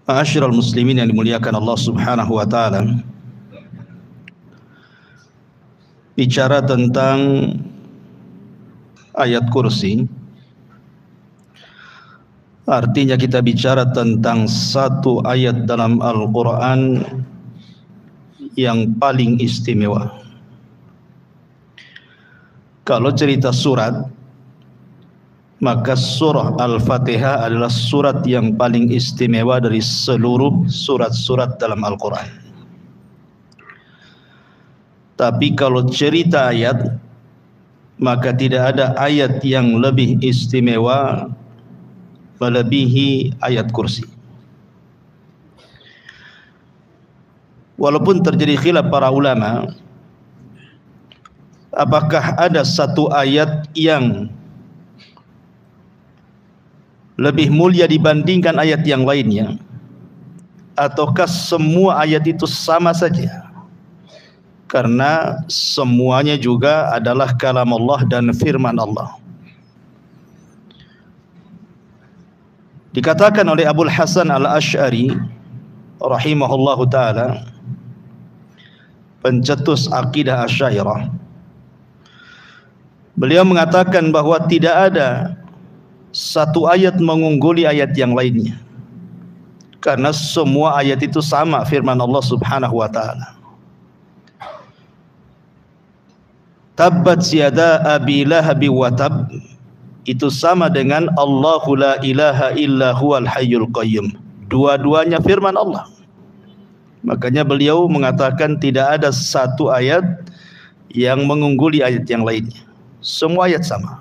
Ma'asyiral muslimin yang dimuliakan Allah Subhanahu wa taala. Bicara tentang ayat kursi, artinya kita bicara tentang satu ayat dalam Al-Quran yang paling istimewa. Kalau cerita surat, maka surah Al-Fatihah adalah surat yang paling istimewa dari seluruh surat-surat dalam Al-Quran. Tapi kalau cerita ayat, maka tidak ada ayat yang lebih istimewa melebihi ayat kursi. Walaupun terjadi khilaf para ulama, apakah ada satu ayat yang lebih mulia dibandingkan ayat yang lainnya, ataukah semua ayat itu sama saja? Karena semuanya juga adalah kalam Allah dan firman Allah. Dikatakan oleh Abul Hasan Al-Asy'ari rahimahullahu taala, pencetus akidah Asy'ariyah, beliau mengatakan bahwa tidak ada satu ayat mengungguli ayat yang lainnya, karena semua ayat itu sama firman Allah Subhanahu wa taala. Tabbat yada abi lahab wa tab, itu sama dengan Allahu la ilaha illa huwal hayyul qayyum. Dua-duanya firman Allah. Makanya beliau mengatakan tidak ada satu ayat yang mengungguli ayat yang lainnya. Semua ayat sama.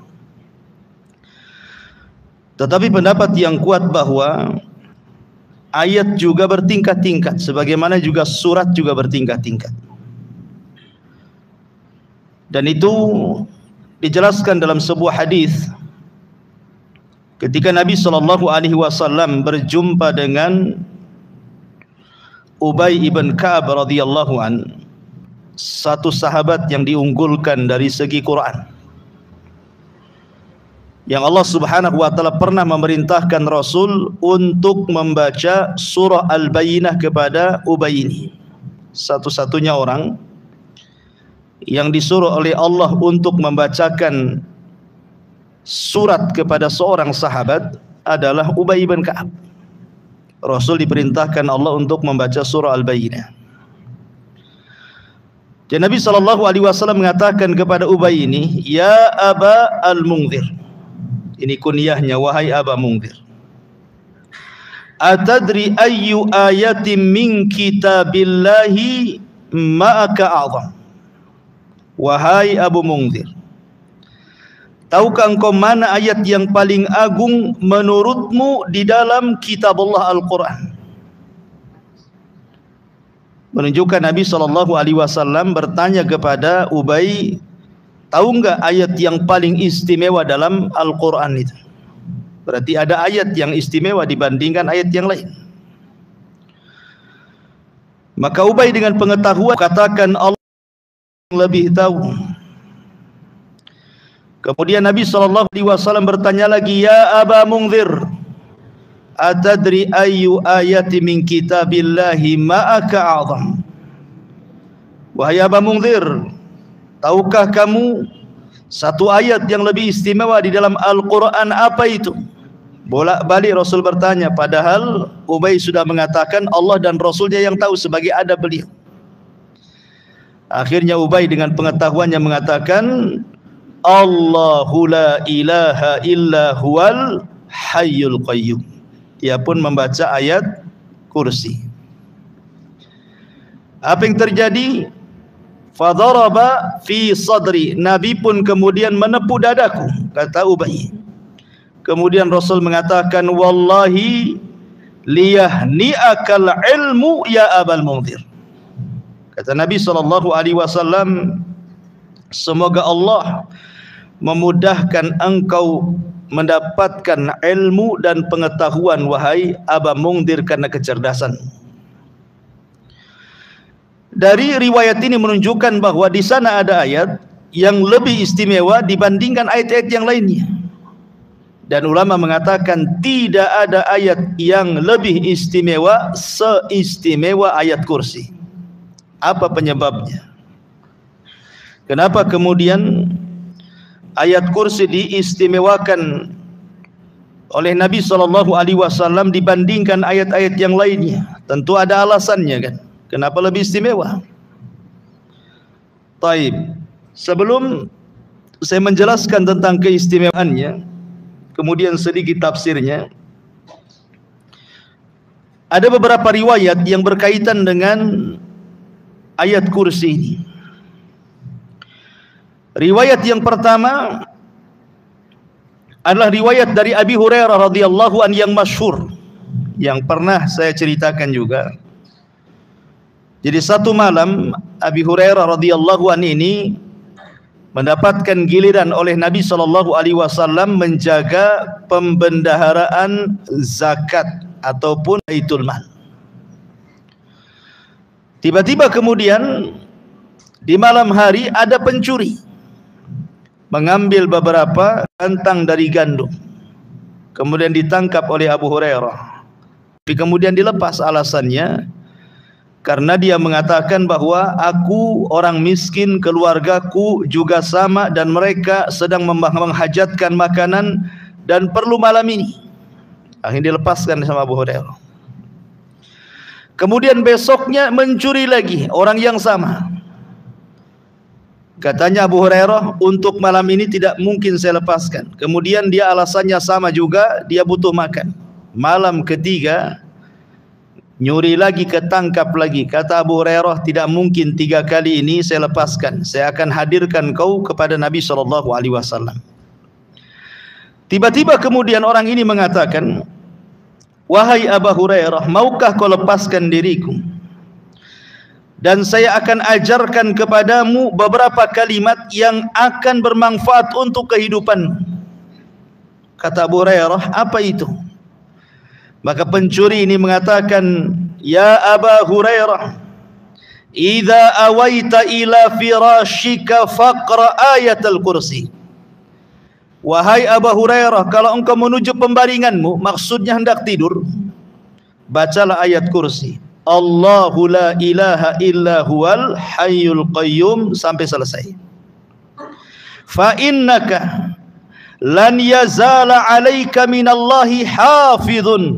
Tetapi pendapat yang kuat bahwa ayat juga bertingkat-tingkat, sebagaimana juga surat juga bertingkat-tingkat. Dan itu dijelaskan dalam sebuah hadis ketika Nabi SAW berjumpa dengan Ubay ibn Ka'ab radhiyallahu an, satu sahabat yang diunggulkan dari segi Quran, yang Allah Subhanahu wa taala pernah memerintahkan Rasul untuk membaca surah Al-Bayyinah kepada Ubay ini. Satu-satunya orang yang disuruh oleh Allah untuk membacakan surat kepada seorang sahabat adalah Ubay bin Ka'ab. Rasul diperintahkan Allah untuk membaca surah Al-Bayyinah. Dan Nabi SAW mengatakan kepada Ubay ini, "Ya Aba Al-Mungdhir." Ini kunyahnya, wahai Aba Mungdhir. "Atadri ayyu ayatin min kitabillahi ma'aka a'zam." Wahai Abu Mungdhir, tahukah engkau mana ayat yang paling agung menurutmu di dalam kitab Allah Al-Quran? Menunjukkan Nabi SAW bertanya kepada Ubay, tahu enggak ayat yang paling istimewa dalam Al-Quran itu? Berarti ada ayat yang istimewa dibandingkan ayat yang lain. Maka Ubay dengan pengetahuan katakan, Allah lebih tahu. Kemudian Nabi SAW bertanya lagi, "Ya Aba Mungdhir, atadri ayyu ayati min kitabillahi ma'aka a'zam?" Wahai Aba Mungdhir, tahukah kamu satu ayat yang lebih istimewa di dalam Al-Quran, apa itu? Bolak-balik Rasul bertanya, padahal Ubay sudah mengatakan Allah dan Rasulnya yang tahu sebagai adab beliau. Akhirnya Ubay dengan pengetahuannya mengatakan, Allahu la ilaha illa huwal hayyul qayyum. Dia pun membaca ayat kursi. Apa yang terjadi? Fadaraba fi sadri. Nabi pun kemudian menepuk dadaku, kata Ubay. Kemudian Rasul mengatakan, wallahi liyahni'akal ilmu ya Abal Mungdhir. Kata Nabi SAW, semoga Allah memudahkan engkau mendapatkan ilmu dan pengetahuan wahai Aba Mungdhir karena kecerdasan. Dari riwayat ini menunjukkan bahwa di sana ada ayat yang lebih istimewa dibandingkan ayat-ayat yang lainnya. Dan ulama mengatakan tidak ada ayat yang lebih istimewa seistimewa ayat kursi. Apa penyebabnya? Kenapa kemudian ayat kursi diistimewakan oleh Nabi SAW dibandingkan ayat-ayat yang lainnya? Tentu ada alasannya kan. Kenapa lebih istimewa? Taib. Sebelum saya menjelaskan tentang keistimewaannya, kemudian sedikit tafsirnya, ada beberapa riwayat yang berkaitan dengan ayat kursi ini. Riwayat yang pertama adalah riwayat dari Abi Hurairah radhiyallahu an yang masyhur, yang pernah saya ceritakan juga. Jadi satu malam Abi Hurairah radhiyallahu an ini mendapatkan giliran oleh Nabi SAW menjaga pembendaharaan zakat ataupun baitul mal. Tiba-tiba kemudian di malam hari ada pencuri mengambil beberapa kantang dari gandum, kemudian ditangkap oleh Abu Hurairah. Tapi kemudian dilepas, alasannya karena dia mengatakan bahwa aku orang miskin, keluargaku juga sama, dan mereka sedang menghajatkan makanan dan perlu malam ini. Akhirnya dilepaskan sama Abu Hurairah. Kemudian besoknya mencuri lagi orang yang sama. Katanya Abu Hurairah, untuk malam ini tidak mungkin saya lepaskan. Kemudian dia alasannya sama juga, dia butuh makan. Malam ketiga nyuri lagi, ketangkap lagi. Kata Abu Hurairah, tidak mungkin 3 kali ini saya lepaskan. Saya akan hadirkan kau kepada Nabi SAW. Tiba-tiba kemudian orang ini mengatakan, wahai Abu Hurairah, maukah kau lepaskan diriku? Dan saya akan ajarkan kepadamu beberapa kalimat yang akan bermanfaat untuk kehidupanmu. Kata Abu Hurairah, apa itu? Maka pencuri ini mengatakan, ya Aba Hurairah, idza awaita ila firashika faqra ayatul kursi. Wahai Abu Hurairah, kalau engkau menuju pembaringanmu, maksudnya hendak tidur, bacalah ayat kursi. Allahu la ilaha illa huwal hayyul qayyum sampai selesai. Fa innaka lan yazala 'alaika minallahi hafizun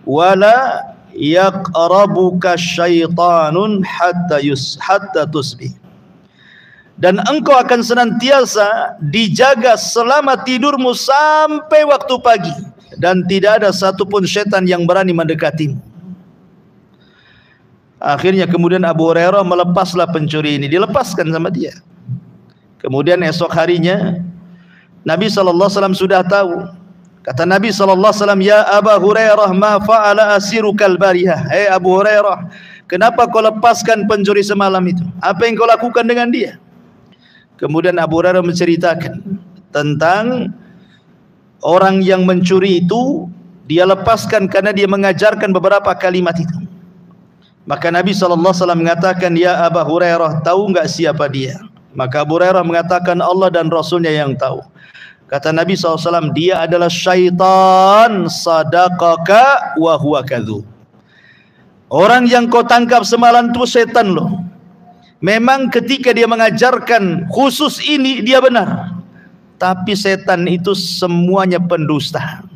wala yaqrabuka syaitanun hatta tusbih. Dan engkau akan senantiasa dijaga selama tidurmu sampai waktu pagi, dan tidak ada satupun setan yang berani mendekatimu. Akhirnya kemudian Abu Hurairah melepaslah pencuri ini, dilepaskan sama dia. Kemudian esok harinya Nabi SAW sudah tahu. Kata Nabi SAW, ya Abu Hurairah, ma fa'ala asirukal barihah. Hei Abu Hurairah, kenapa kau lepaskan pencuri semalam itu? Apa yang kau lakukan dengan dia? Kemudian Abu Hurairah menceritakan tentang orang yang mencuri itu, dia lepaskan karena dia mengajarkan beberapa kalimat itu. Maka Nabi SAW mengatakan, ya Abu Hurairah, tahu enggak siapa dia? Maka Abu Hurairah mengatakan, Allah dan Rasulnya yang tahu. Kata Nabi SAW, dia adalah syaitan sadaqaka wa huwa kadzub. Orang yang kau tangkap semalam itu setan loh. Memang ketika dia mengajarkan khusus ini dia benar, tapi setan itu semuanya pendusta.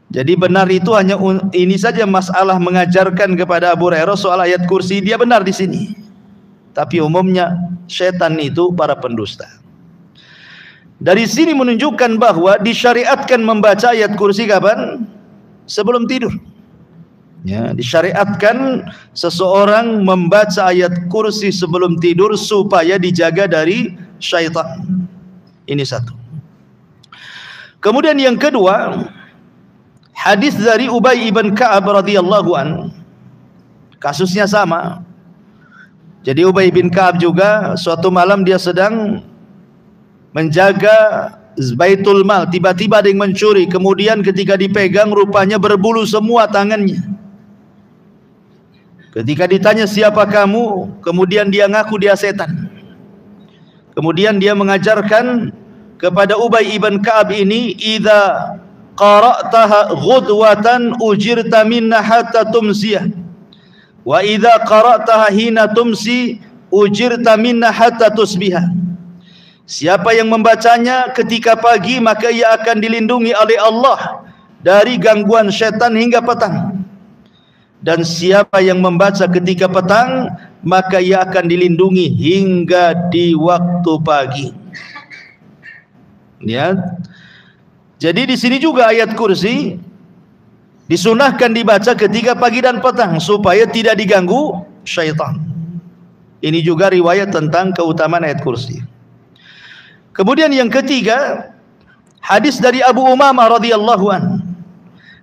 Jadi benar itu hanya ini saja, masalah mengajarkan kepada Abu Hurairah soal ayat kursi, dia benar di sini. Tapi umumnya setan itu para pendusta. Dari sini menunjukkan bahwa disyariatkan membaca ayat kursi kapan? Sebelum tidur. Ya, disyariatkan seseorang membaca ayat kursi sebelum tidur supaya dijaga dari syaitan. Ini satu. Kemudian yang kedua, hadis dari Ubay ibn Ka'ab radhiyallahu an. Kasusnya sama. Jadi Ubay bin Ka'ab juga suatu malam dia sedang menjaga baitul mal, tiba-tiba ada yang mencuri, kemudian ketika dipegang rupanya berbulu semua tangannya. Ketika ditanya siapa kamu, kemudian dia ngaku dia setan. Kemudian dia mengajarkan kepada Ubay ibn Ka'ab ini, idza qara'taha ghudwatan ujirta minna hatta tumsiyah, wa idza qara'taha hina tumsi ujirta minna hatta tusbihah. Siapa yang membacanya ketika pagi, maka ia akan dilindungi oleh Allah dari gangguan syaitan hingga petang. Dan siapa yang membaca ketika petang, maka ia akan dilindungi hingga di waktu pagi. Ya. Jadi di sini juga ayat kursi disunahkan dibaca ketika pagi dan petang supaya tidak diganggu syaitan. Ini juga riwayat tentang keutamaan ayat kursi. Kemudian yang ketiga, hadis dari Abu Umamah radhiyallahu an,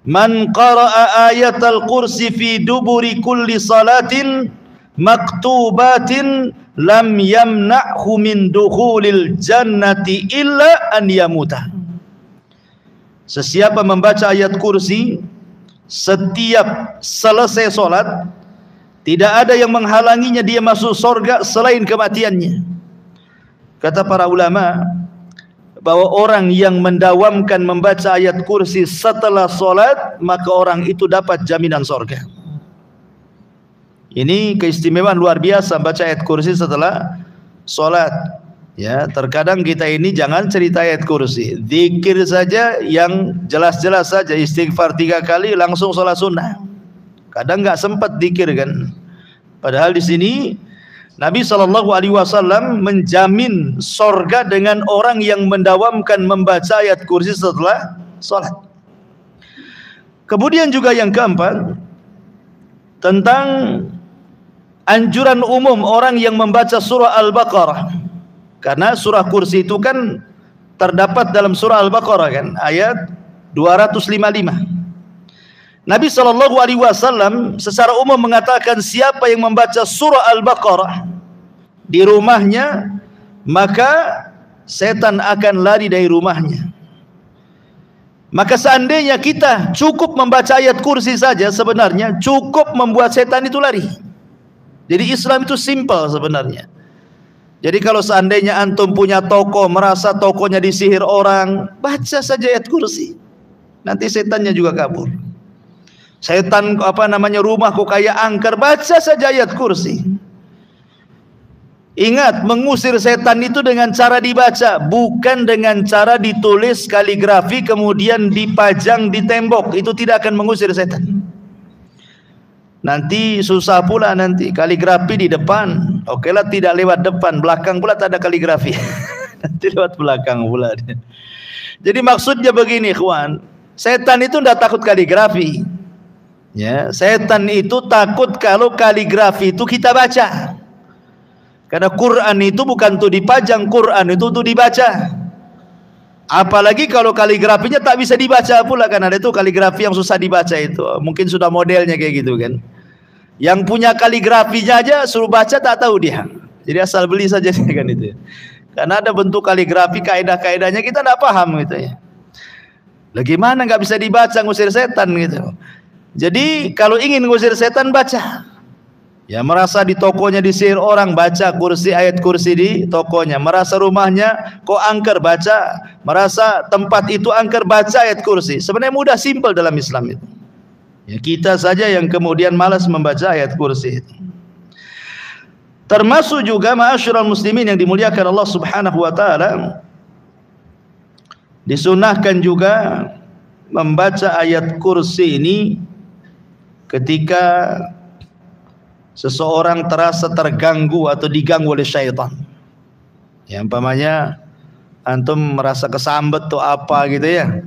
man qara'a ayatal kursi fi duburi kulli salatin maktubatin lam yamna'hu min dukhulil jannati illa an yamuta. Sesiapa membaca ayat kursi setiap selesai solat, tidak ada yang menghalanginya dia masuk surga selain kematiannya. Kata para ulama bahwa orang yang mendawamkan membaca ayat kursi setelah solat, maka orang itu dapat jaminan surga. Ini keistimewaan luar biasa baca ayat kursi setelah solat. Ya, terkadang kita ini jangan cerita ayat kursi, zikir saja yang jelas-jelas saja, istighfar 3 kali langsung sholat sunnah. Kadang nggak sempat zikir kan. Padahal di sini Nabi SAW menjamin sorga dengan orang yang mendawamkan membaca ayat kursi setelah sholat. Kemudian juga yang keempat, tentang anjuran umum orang yang membaca surah Al-Baqarah. Karena surah kursi itu kan terdapat dalam surah Al-Baqarah kan, ayat 255. Nabi SAW secara umum mengatakan, siapa yang membaca surah Al-Baqarah di rumahnya, maka setan akan lari dari rumahnya. Maka seandainya kita cukup membaca ayat kursi saja, sebenarnya cukup membuat setan itu lari. Jadi Islam itu simple sebenarnya. Jadi kalau seandainya antum punya toko, merasa tokonya disihir orang, baca saja ayat kursi, nanti setannya juga kabur. Setan rumah kok kayak angker, baca saja ayat kursi. Ingat, mengusir setan itu dengan cara dibaca, bukan dengan cara ditulis kaligrafi kemudian dipajang di tembok. Itu tidak akan mengusir setan. Nanti susah pula, nanti kaligrafi di depan, oke lah, tidak lewat depan, belakang pula tak ada kaligrafi. Nanti lewat belakang pula. Jadi maksudnya begini, ikhwan, setan itu tidak takut kaligrafi. Ya, setan itu takut kalau kaligrafi itu kita baca. Karena Quran itu bukan untuk dipajang, Quran itu untuk dibaca. Apalagi kalau kaligrafinya tak bisa dibaca pula, kan ada itu kaligrafi yang susah dibaca itu. Mungkin sudah modelnya kayak gitu kan. Yang punya kaligrafinya aja suruh baca tak tahu dia. Jadi asal beli saja kan itu. Karena ada bentuk kaligrafi, kaidah-kaidahnya kita tidak paham gitu ya. Bagaimana nggak bisa dibaca, ngusir setan gitu. Jadi kalau ingin ngusir setan, baca. Ya, merasa di tokonya disihir orang, baca kursi, ayat kursi di tokonya. Merasa rumahnya kok angker, baca. Merasa tempat itu angker, baca ayat kursi. Sebenarnya mudah, simpel dalam Islam itu. Ya, kita saja yang kemudian malas membaca ayat kursi itu. Termasuk juga ma'asyiral muslimin yang dimuliakan Allah Subhanahu wa taala, disunahkan juga membaca ayat kursi ini ketika seseorang terasa terganggu atau diganggu oleh syaitan. Ya, umpamanya antum merasa kesambet atau apa gitu ya.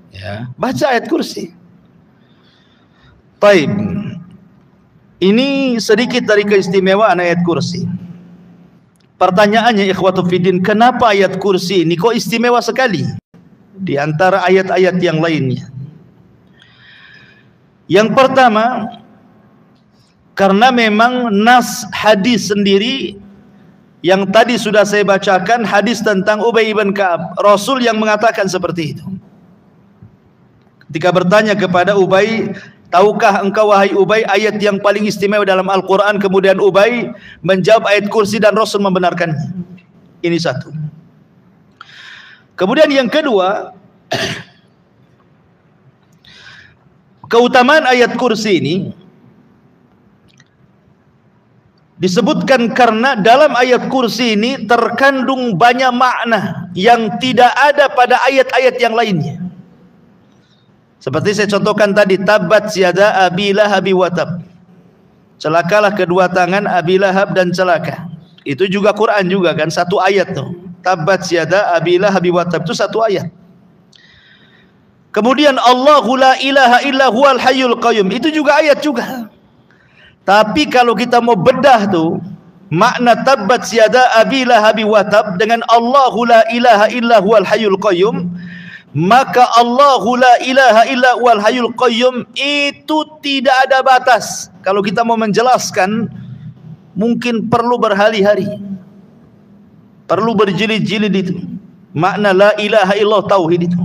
Ya, baca ayat kursi. Taib. Ini sedikit dari keistimewaan ayat kursi. Pertanyaannya, ikhwatu fiddin, kenapa ayat kursi ini kok istimewa sekali di antara ayat-ayat yang lainnya? Yang pertama, karena memang nas hadis sendiri yang tadi sudah saya bacakan, hadis tentang Ubay ibn Ka'ab, Rasul yang mengatakan seperti itu. Ketika bertanya kepada Ubay, tahukah engkau wahai Ubay ayat yang paling istimewa dalam Al-Quran? Kemudian Ubay menjawab ayat kursi dan Rasul membenarkannya. Ini satu. Kemudian yang kedua, keutamaan ayat kursi ini disebutkan karena dalam ayat kursi ini terkandung banyak makna yang tidak ada pada ayat-ayat yang lainnya. Seperti saya contohkan tadi, tabbat yada abi lahabi wa tab. Celakalah kedua tangan Abi Lahab dan celaka. Itu juga Quran juga kan, satu ayat tuh. Tabbat yada abi lahabi wa tab, itu satu ayat. Kemudian Allahu la ilaha illa huwal hayyul qayyum, itu juga ayat juga. Tapi kalau kita mau bedah tuh makna tabbat yada abi lahabi wa tab dengan Allahu la ilaha illa huwal hayyul qayyum, maka Allahu la ilaha illa huwal hayyul qayyum itu tidak ada batas. Kalau kita mau menjelaskan mungkin perlu berhari-hari, perlu berjilid-jilid itu makna la ilaha illallah tauhid itu.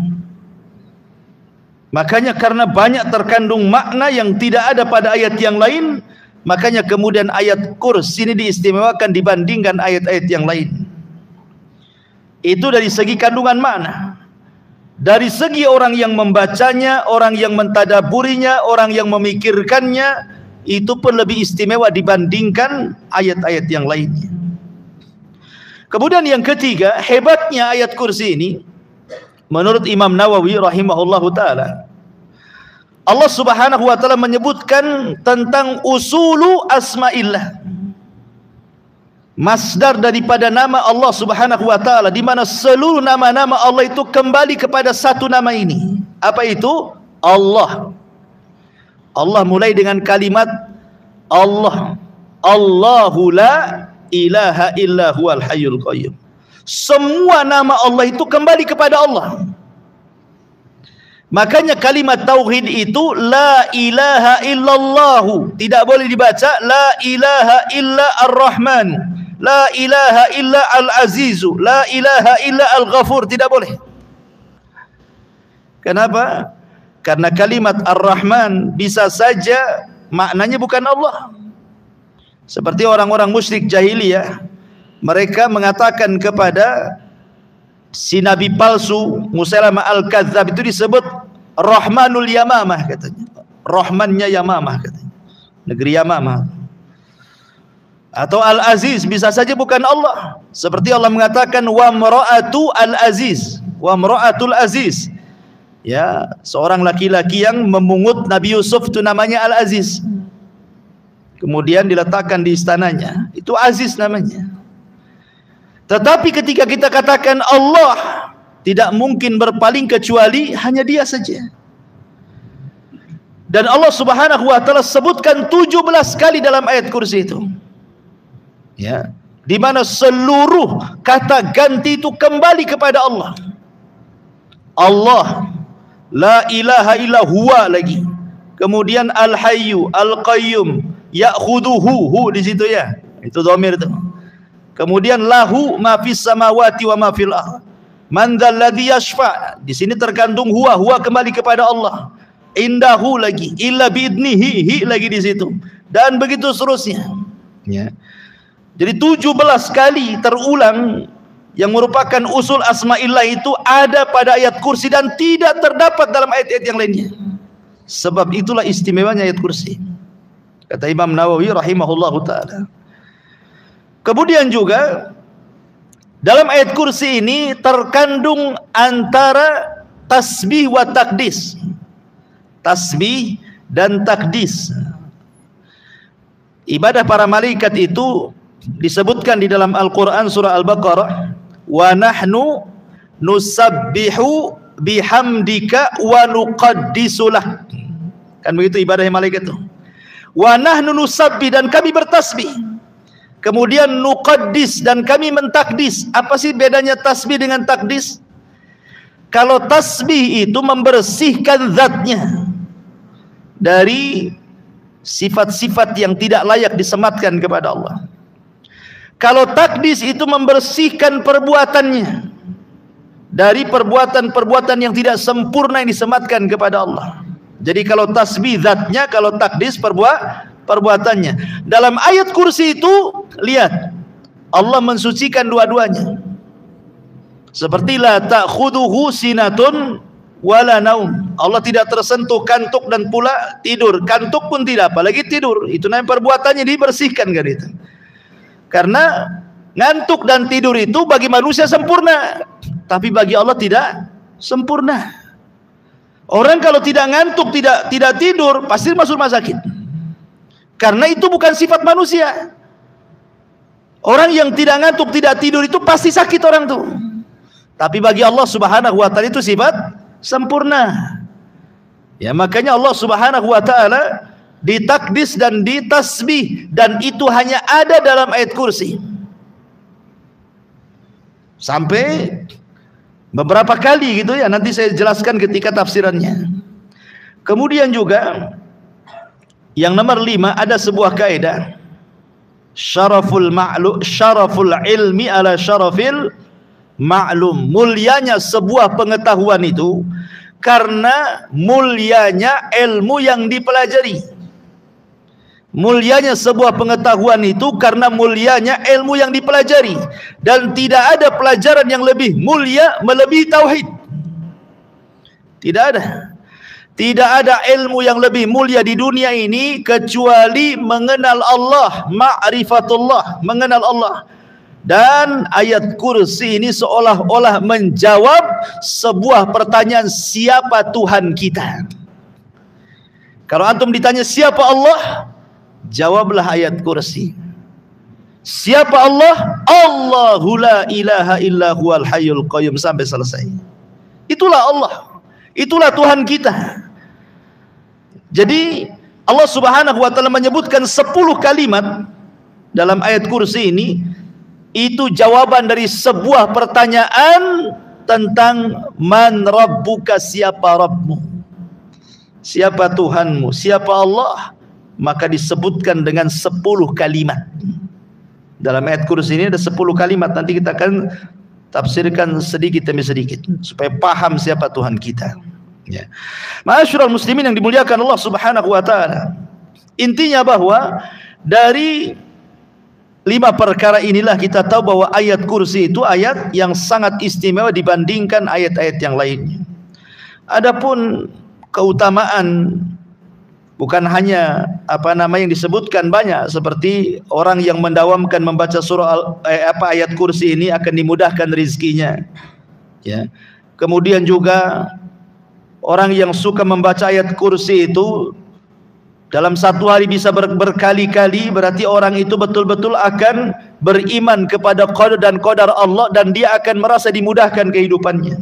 Makanya karena banyak terkandung makna yang tidak ada pada ayat yang lain, makanya kemudian ayat kursi ini diistimewakan dibandingkan ayat-ayat yang lain. Itu dari segi kandungan makna. Dari segi orang yang membacanya, orang yang mentadaburinya, orang yang memikirkannya, itu pun lebih istimewa dibandingkan ayat-ayat yang lainnya. Kemudian yang ketiga, hebatnya ayat kursi ini menurut Imam Nawawi rahimahullahu ta'ala, Allah subhanahu wa ta'ala menyebutkan tentang usulu asma'illah, masdar daripada nama Allah subhanahu wa ta'ala, di mana seluruh nama-nama Allah itu kembali kepada satu nama ini. Apa itu? Allah. Allah mulai dengan kalimat Allah. Allahu la ilaha illa huwal hayyul qayyum. Semua nama Allah itu kembali kepada Allah. Makanya kalimat tauhid itu la ilaha illallah, tidak boleh dibaca la ilaha illa ar-Rahman, la ilaha illa al-Azizu, la ilaha illa al-Ghafur, tidak boleh. Kenapa? Karena kalimat ar-Rahman bisa saja maknanya bukan Allah. Seperti orang-orang musyrik jahiliyah, mereka mengatakan kepada si nabi palsu Musailamah al-Kadzdzab itu disebut Rahmanul Yamamah katanya. Rahmannya Yamamah katanya. Negeri Yamamah. Atau Al-Aziz bisa saja bukan Allah. Seperti Allah mengatakan wa mra'atu al-Aziz, wa mra'atul Aziz. Ya, seorang laki-laki yang memungut Nabi Yusuf itu namanya Al-Aziz. Kemudian diletakkan di istananya. Itu Aziz namanya. Tetapi ketika kita katakan Allah, tidak mungkin berpaling kecuali hanya Dia saja. Dan Allah subhanahu wa ta'ala sebutkan 17 kali dalam ayat kursi itu, ya, di mana seluruh kata ganti itu kembali kepada Allah. Allah, la ilaha illa huwa lagi. Kemudian al-hayyu, al-qayyum, ya'khuduhu, di situ ya. Itu dhamir itu. Kemudian lahu ma fis samawati wa ma fil ardh. Man dzalladzi yashfa'. Di sini terkandung huwa, huwa kembali kepada Allah. Indahu lagi, illa biidnihi, hi lagi di situ. Dan begitu seterusnya. Ya. Jadi 17 kali terulang yang merupakan usul asma'illah itu ada pada ayat kursi dan tidak terdapat dalam ayat-ayat yang lainnya. Sebab itulah istimewanya ayat kursi. Kata Imam Nawawi rahimahullahu ta'ala. Kemudian juga dalam ayat kursi ini terkandung antara tasbih wa takdis. Tasbih dan takdis. Ibadah para malaikat itu disebutkan di dalam Al-Quran surah Al-Baqarah, wa nahnu nusabbihu bihamdika wa nuqaddisulah. Kan begitu ibadah malaikat itu. Wa nahnu nusabbih, dan kami bertasbih. Kemudian nuqaddis, dan kami mentakdis. Apa sih bedanya tasbih dengan takdis? Kalau tasbih itu membersihkan zatnya dari sifat-sifat yang tidak layak disematkan kepada Allah. Kalau takdis itu membersihkan perbuatannya dari perbuatan-perbuatan yang tidak sempurna yang disematkan kepada Allah. Jadi kalau tasbih zatnya, kalau takdis perbuatannya. Dalam ayat kursi itu lihat, Allah mensucikan dua-duanya. Seperti la ta'khuduhu sinatun wala naum. Allah tidak tersentuh kantuk dan pula tidur. Kantuk pun tidak, apalagi tidur. Itu namanya perbuatannya dibersihkan kan itu. Karena ngantuk dan tidur itu bagi manusia sempurna, tapi bagi Allah tidak sempurna. Orang kalau tidak ngantuk, tidak tidur, pasti masuk rumah sakit. Karena itu bukan sifat manusia. Orang yang tidak ngantuk, tidak tidur itu pasti sakit orang tuh. Tapi bagi Allah Subhanahu wa taala itu sifat sempurna. Ya, makanya Allah Subhanahu wa taala ditakdis dan ditasbih, dan itu hanya ada dalam ayat kursi. Sampai beberapa kali gitu ya, nanti saya jelaskan ketika tafsirannya. Kemudian juga yang nomor 5 ada sebuah kaidah, syaraful ilmi ala syarafil ma'lum. Mulianya sebuah pengetahuan itu karena mulianya ilmu yang dipelajari. Mulianya sebuah pengetahuan itu karena mulianya ilmu yang dipelajari, dan tidak ada pelajaran yang lebih mulia melebihi tauhid. Tidak ada ilmu yang lebih mulia di dunia ini kecuali mengenal Allah, ma'rifatullah, mengenal Allah. Dan ayat kursi ini seolah-olah menjawab sebuah pertanyaan, siapa Tuhan kita? Kalau antum ditanya siapa Allah, jawablah ayat kursi. Siapa Allah? Allahu la ilaha illa huwal hayyul qayyum, sampai selesai. Itulah Allah, itulah Tuhan kita. Jadi Allah Subhanahu wa taala menyebutkan 10 kalimat dalam ayat kursi ini. Itu jawaban dari sebuah pertanyaan tentang man rabbuka, siapa Rabbmu, siapa Tuhanmu, siapa Allah. Maka disebutkan dengan 10 kalimat. Dalam ayat kursi ini ada 10 kalimat. Nanti kita akan tafsirkan sedikit demi sedikit supaya paham siapa Tuhan kita. Ya. Ma'asyiral muslimin yang dimuliakan Allah Subhanahu wa taala. Intinya bahwa dari 5 perkara inilah kita tahu bahwa ayat kursi itu ayat yang sangat istimewa dibandingkan ayat-ayat yang lainnya. Adapun keutamaan, bukan hanya yang disebutkan banyak, seperti orang yang mendawamkan membaca surah ayat kursi ini akan dimudahkan rizkinya. Ya. Kemudian juga orang yang suka membaca ayat kursi itu dalam satu hari bisa berkali-kali, berarti orang itu betul-betul akan beriman kepada qadar dan qadar Allah, dan dia akan merasa dimudahkan kehidupannya.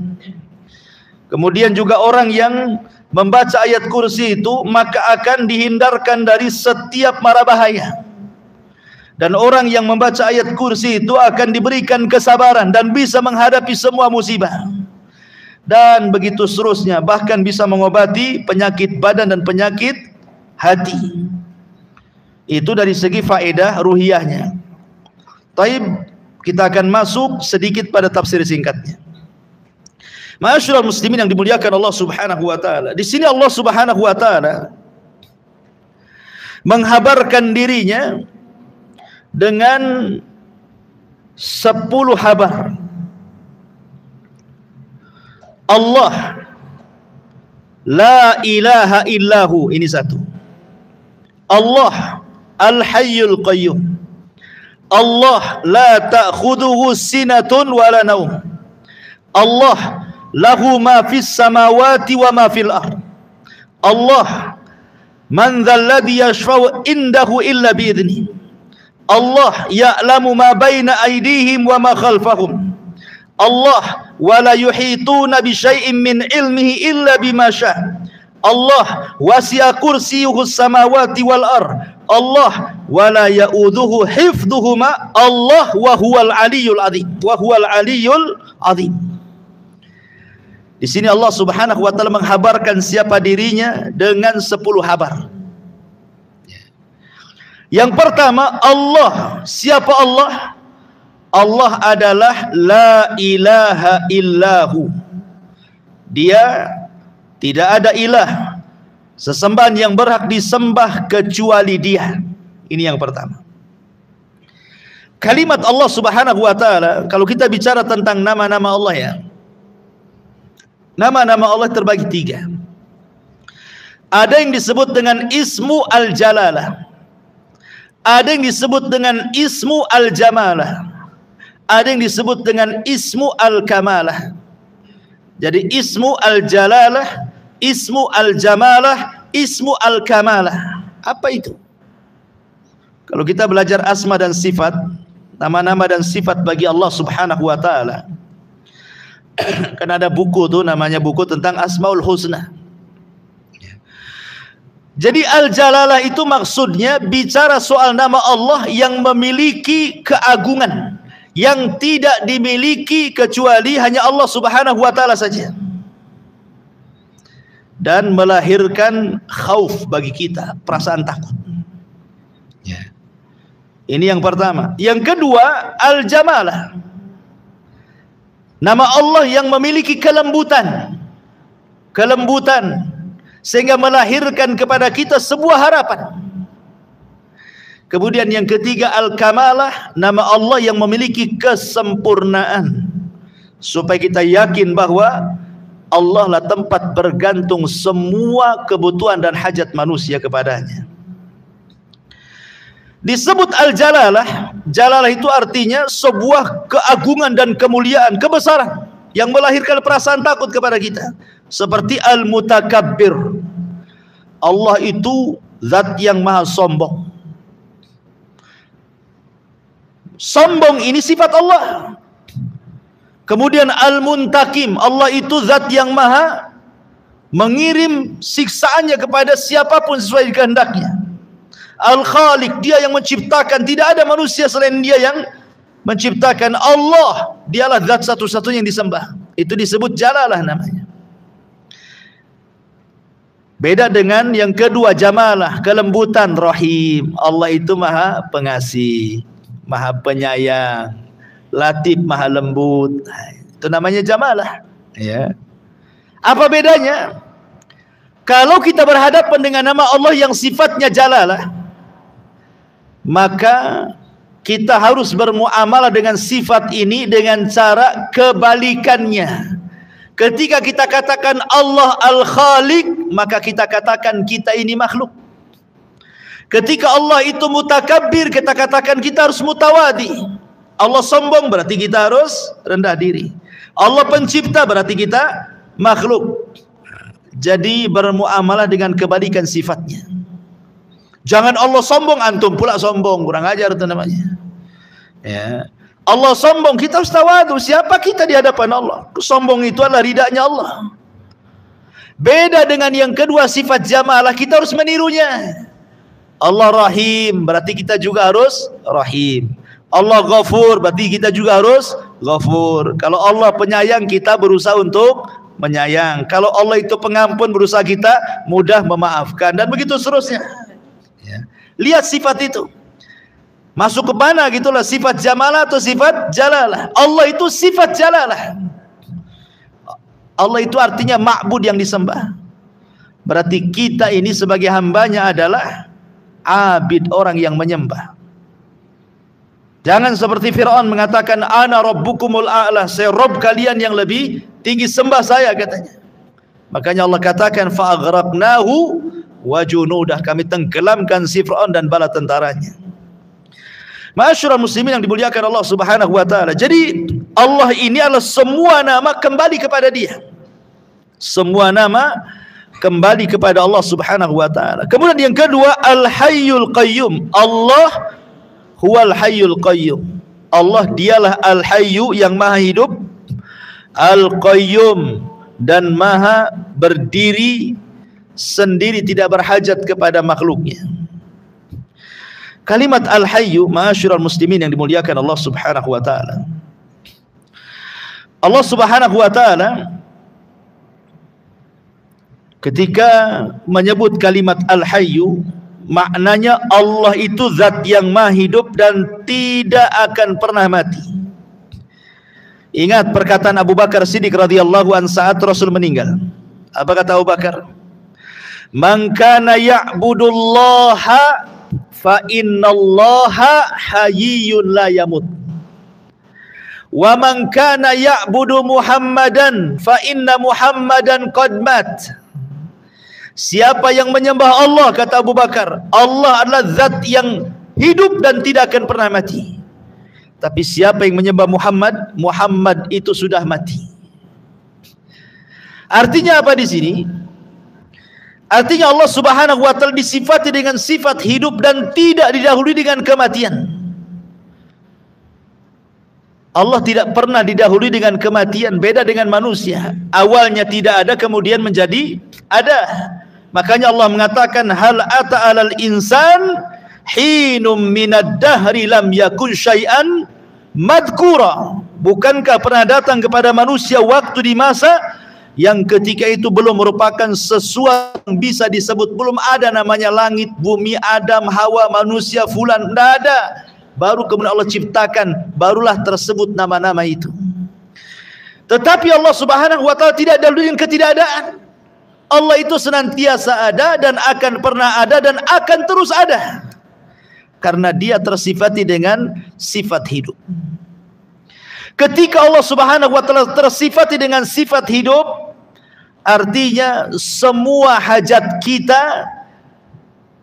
Kemudian juga orang yang membaca ayat kursi itu maka akan dihindarkan dari setiap mara bahaya. Dan orang yang membaca ayat kursi itu akan diberikan kesabaran dan bisa menghadapi semua musibah. Dan begitu seterusnya, bahkan bisa mengobati penyakit badan dan penyakit hati. Itu dari segi faedah ruhiyahnya. Taib, kita akan masuk sedikit pada tafsir singkatnya. Ma'asyiral muslimin yang dimuliakan Allah Subhanahu wa taala. Di sini Allah Subhanahu wa taala menghabarkan dirinya dengan 10 habar. Allah la ilaha illahu, ini satu. Allah al-hayyul qayyum. Allah la ta'khuduhu sinatun wala naum. Allah lahu ma fis samawati wa ma fil ard. Allah man dzal ladzi yashfa'u indahu illa bi idnihi. Allah ya'lamu ma baina aydihim wa ma khalfahum. Allah wa la yuhituna bi syai'in min ilmihi illa bima syaa. Allah wasi'a kursiyyuhu samawati wal ard. Allah wala ya'udhuhu hifdhuhuma. Allah wa huwal aliyyul azim. Wa huwal aliyyul azim. Di sini Allah Subhanahu wa taala menghabarkan siapa dirinya dengan 10 habar. Yang pertama, Allah. Siapa Allah? Allah adalah la ilaha illahu. Dia tidak ada ilah sesembahan yang berhak disembah kecuali Dia. Ini yang pertama. Kalimat Allah Subhanahu wa taala, kalau kita bicara tentang nama-nama Allah ya. Nama-nama Allah terbagi 3. Ada yang disebut dengan Ismu Al-Jalalah. Ada yang disebut dengan Ismu Al-Jamalah. Ada yang disebut dengan Ismu Al-Kamalah. Jadi Ismu Al-Jalalah, Ismu Al-Jamalah, Ismu Al-Kamalah. Apa itu? Kalau kita belajar asma dan sifat, nama-nama dan sifat bagi Allah Subhanahu wa taala. Kan ada buku tuh namanya buku tentang Asmaul Husna. Jadi Al-Jalalah itu maksudnya bicara soal nama Allah yang memiliki keagungan yang tidak dimiliki kecuali hanya Allah Subhanahu wa taala saja. Dan melahirkan khauf bagi kita, perasaan takut. Ya. Ini yang pertama. Yang kedua, Al-Jamalah. Nama Allah yang memiliki kelembutan. Kelembutan sehingga melahirkan kepada kita sebuah harapan. Kemudian yang ketiga, Al-Kamalah, nama Allah yang memiliki kesempurnaan, supaya kita yakin bahwa Allah lah tempat bergantung semua kebutuhan dan hajat manusia kepadanya. Disebut Al-Jalalah, Jalalah itu artinya sebuah keagungan dan kemuliaan, kebesaran yang melahirkan perasaan takut kepada kita. Seperti Al-Mutakabbir, Allah itu zat yang maha sombong. Sombong ini sifat Allah. Kemudian Al-Muntakim, Allah itu zat yang maha mengirim siksaannya kepada siapapun sesuai kehendaknya. Al-Khaliq, dia yang menciptakan, tidak ada manusia selain dia yang menciptakan. Allah, dialah zat satu-satunya yang disembah. Itu disebut Jalalah namanya. Beda dengan yang kedua, Jamalah, kelembutan, Rahim. Allah itu maha pengasih, maha penyayang, Latif, maha lembut. Itu namanya Jamalah. Ya. Apa bedanya? Kalau kita berhadapan dengan nama Allah yang sifatnya Jalalah, maka kita harus bermuamalah dengan sifat ini dengan cara kebalikannya. Ketika kita katakan Allah Al-Khaliq, maka kita katakan kita ini makhluk. Ketika Allah itu Mutakabbir, kita katakan kita harus mutawadi. Allah sombong, berarti kita harus rendah diri. Allah pencipta, berarti kita makhluk. Jadi bermuamalah dengan kebalikan sifatnya. Jangan Allah sombong, antum pula sombong, kurang ajar itu namanya. Ya. Allah sombong, kita harus tawadu. Siapa kita di hadapan Allah? Sombong itu adalah ridanya Allah. Beda dengan yang kedua, sifat Jamalah, kita harus menirunya. Allah Rahim, berarti kita juga harus Rahim. Allah Ghafur, berarti kita juga harus Ghafur. Kalau Allah penyayang, kita berusaha untuk menyayang. Kalau Allah itu pengampun, berusaha kita mudah memaafkan. Dan begitu seterusnya. Ya. Lihat sifat itu. Masuk ke mana gitulah, sifat Jamalah atau sifat Jalalah. Allah itu sifat Jalalah. Allah itu artinya ma'bud, yang disembah. Berarti kita ini sebagai hambanya adalah abid, orang yang menyembah. Jangan seperti Fir'aun mengatakan ana rabbukumul a'la, saya Rabb kalian yang lebih tinggi, sembah saya katanya. Makanya Allah katakan fa'aghraqnahu wa junudah, kami tenggelamkan si Fir'aun dan bala tentaranya. Ma'asyiral muslimin yang dimuliakan Allah Subhanahu wa taala. Jadi Allah ini adalah semua nama kembali kepada Dia. Semua nama kembali kepada Allah Subhanahu wa taala. Kemudian yang kedua, Al-Hayyul Qayyum. Allah huwal Hayyul Qayyum. Allah dialah Al-Hayyu yang maha hidup, Al-Qayyum, dan maha berdiri sendiri, tidak berhajat kepada makhluknya. Kalimat Al-Hayyu, ma'asyiral muslimin yang dimuliakan Allah Subhanahu wa taala. Allah Subhanahu wa taala ketika menyebut kalimat Al-Hayyu, maknanya Allah itu zat yang maha hidup dan tidak akan pernah mati. Ingat perkataan Abu Bakar Siddiq radhiyallahu anhu saat Rasul meninggal. Apa kata Abu Bakar? Man kana ya'budullaha fa innallaha hayyun la yamut. Wa man kana ya'budu Muhammadan fa inna Muhammadan qad mat. Siapa yang menyembah Allah, kata Abu Bakar, Allah adalah zat yang hidup dan tidak akan pernah mati. Tapi siapa yang menyembah Muhammad, Muhammad itu sudah mati. Artinya apa di sini? Artinya Allah Subhanahu wa taala disifati dengan sifat hidup dan tidak didahului dengan kematian. Allah tidak pernah didahului dengan kematian, beda dengan manusia. Awalnya tidak ada, kemudian menjadi ada. Makanya Allah mengatakan, hal ata 'alal insan hinum minad dahri lam yakun syai'an madhkura. Bukankah pernah datang kepada manusia waktu di masa yang ketika itu belum merupakan sesuatu yang bisa disebut, belum ada namanya langit, bumi, Adam, Hawa, manusia, fulan, tidak ada. Baru kemudian Allah ciptakan, barulah tersebut nama-nama itu. Tetapi Allah Subhanahu wa taala tidak ada dengan ketidakadaan. Allah itu senantiasa ada dan akan pernah ada dan akan terus ada. Karena dia tersifati dengan sifat hidup. Ketika Allah Subhanahu wa taala tersifati dengan sifat hidup, artinya semua hajat kita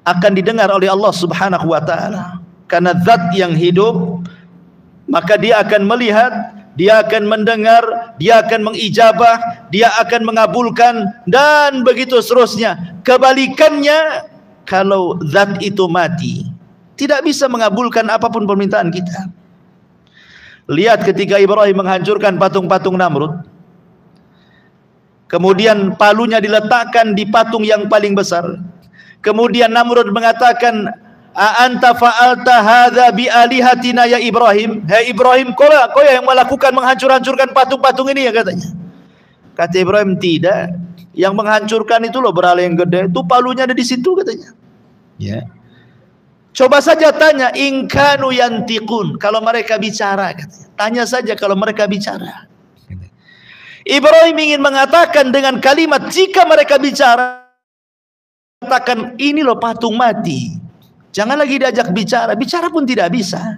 akan didengar oleh Allah Subhanahu wa taala. Karena zat yang hidup, maka dia akan melihat, dia akan mendengar, dia akan mengijabah, dia akan mengabulkan, dan begitu seterusnya. Kebalikannya, kalau zat itu mati, tidak bisa mengabulkan apapun permintaan kita. Lihat ketika Ibrahim menghancurkan patung-patung Namrud, kemudian palunya diletakkan di patung yang paling besar. Kemudian Namrud mengatakan, anta fa'alta hadza bi alihatina ya Ibrahim. Hai Ibrahim, kau yang melakukan menghancur-hancurkan patung-patung ini ya, katanya. Kata Ibrahim, tidak. Yang menghancurkan itu loh berhala yang gede, itu palunya ada di situ, katanya. Ya. Coba saja tanya, in kanu yantiqun, kalau mereka bicara, katanya. Tanya saja kalau mereka bicara. Ibrahim ingin mengatakan dengan kalimat, jika mereka bicara, katakan ini loh patung mati. Jangan lagi diajak bicara, bicara pun tidak bisa.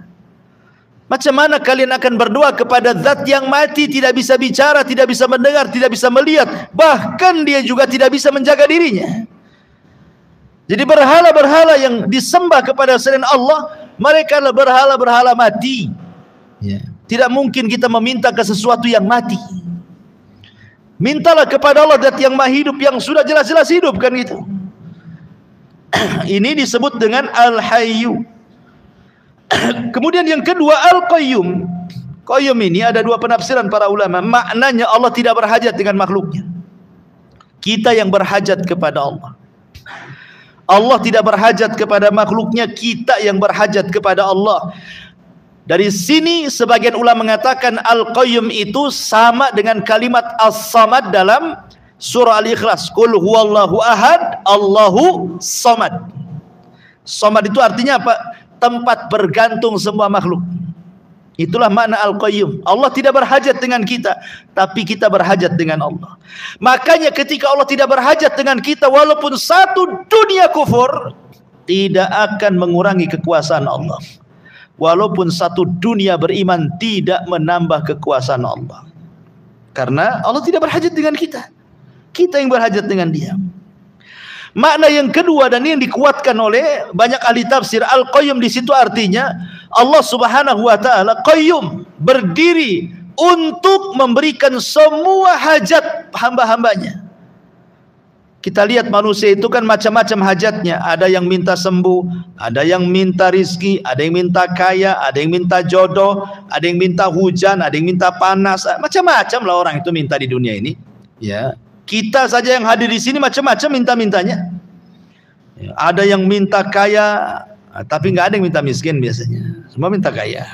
Macam mana kalian akan berdoa kepada zat yang mati, tidak bisa bicara, tidak bisa mendengar, tidak bisa melihat, bahkan dia juga tidak bisa menjaga dirinya. Jadi berhala-berhala yang disembah kepada selain Allah, mereka adalah berhala-berhala mati. Tidak mungkin kita meminta ke sesuatu yang mati. Mintalah kepada Allah zat yang maha hidup, yang sudah jelas-jelas hidup, kan gitu. Ini disebut dengan Al-Hayyu. Kemudian yang kedua, Al-Qayyum. Qayyum ini ada dua penafsiran para ulama. Maknanya Allah tidak berhajat dengan makhluknya. Kita yang berhajat kepada Allah. Allah tidak berhajat kepada makhluknya, kita yang berhajat kepada Allah. Dari sini sebagian ulama mengatakan Al-Qayyum itu sama dengan kalimat As-Samad dalam surah Al-Ikhlas, Qul huwallahu ahad, Allahu samad. Samad itu artinya apa? Tempat bergantung semua makhluk. Itulah makna Al-Qayyum. Allah tidak berhajat dengan kita, tapi kita berhajat dengan Allah. Makanya ketika Allah tidak berhajat dengan kita, walaupun satu dunia kufur, tidak akan mengurangi kekuasaan Allah. Walaupun satu dunia beriman, tidak menambah kekuasaan Allah. Karena Allah tidak berhajat dengan kita. Kita yang berhajat dengan dia. Makna yang kedua dan yang dikuatkan oleh banyak ahli tafsir, Al-Qayyum di situ artinya Allah Subhanahu wa taala qayyum, berdiri untuk memberikan semua hajat hamba-hambanya. Kita lihat manusia itu kan macam-macam hajatnya. Ada yang minta sembuh, ada yang minta rizki, ada yang minta kaya, ada yang minta jodoh, ada yang minta hujan, ada yang minta panas. Macam-macam lah orang itu minta di dunia ini. Ya. Kita saja yang hadir di sini macam-macam minta-mintanya. Ya, ada yang minta kaya, tapi nggak ada yang minta miskin biasanya. Semua minta kaya.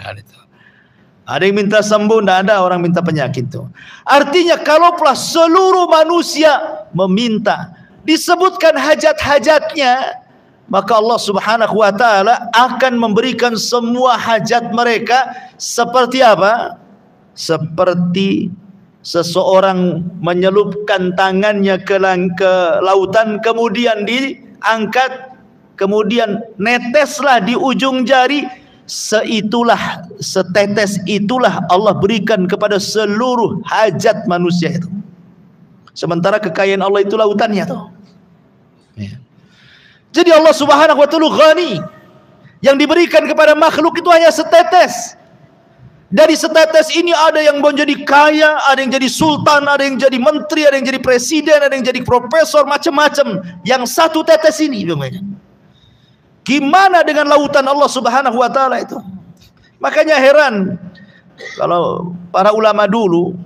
Ada yang minta sembuh, tidak ada orang minta penyakit itu. Artinya kalaulah seluruh manusia meminta, disebutkan hajat-hajatnya, maka Allah Subhanahu wa taala akan memberikan semua hajat mereka. Seperti apa? Seperti seseorang menyelupkan tangannya ke lautan, kemudian diangkat kemudian neteslah di ujung jari, setetes itulah Allah berikan kepada seluruh hajat manusia itu. Sementara kekayaan Allah itu lautannya tuh. Ya. Jadi Allah Subhanahu wa taala ghani. Yang diberikan kepada makhluk itu hanya setetes. Dari setetes ini ada yang menjadi kaya, ada yang jadi sultan, ada yang jadi menteri, ada yang jadi presiden, ada yang jadi profesor, macam-macam. Yang satu tetes ini, gimana dengan lautan Allah Subhanahu wa taala itu? Makanya heran kalau para ulama dulu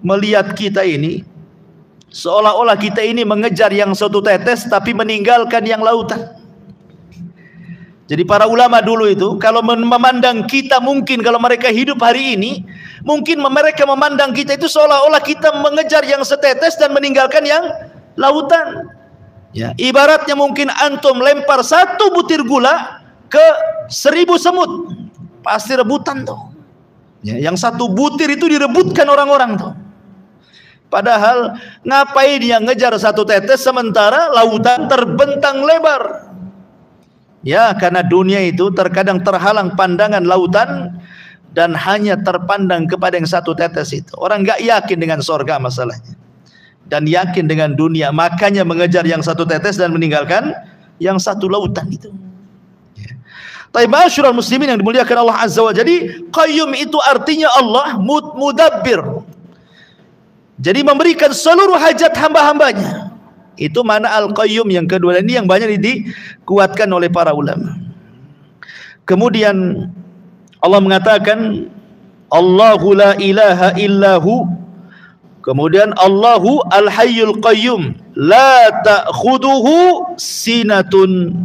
melihat kita ini seolah-olah kita ini mengejar yang satu tetes tapi meninggalkan yang lautan. Jadi para ulama dulu itu kalau memandang kita, mungkin kalau mereka hidup hari ini, mungkin mereka memandang kita itu seolah-olah kita mengejar yang setetes dan meninggalkan yang lautan. Ya, ibaratnya mungkin antum lempar satu butir gula ke 1000 semut, pasti rebutan tuh. Ya, yang satu butir itu direbutkan orang-orang tuh. Padahal ngapain dia ngejar satu tetes sementara lautan terbentang lebar? Ya, karena dunia itu terkadang terhalang pandangan lautan dan hanya terpandang kepada yang satu tetes itu. Orang nggak yakin dengan sorga masalahnya, dan yakin dengan dunia, makanya mengejar yang satu tetes dan meninggalkan yang satu lautan itu. Tapi ma'asyiral muslimin yang dimuliakan Allah Azza wa Jalla, jadi qayyum itu artinya Allah mudabbir. Jadi memberikan seluruh hajat hamba-hambanya. Itu mana al-qayyum yang kedua. Ini yang banyak dikuatkan oleh para ulama. Kemudian Allah mengatakan Allahu la ilaha illahu. Kemudian Allahu al-hayyul qayyum la ta'khuduhu sinatun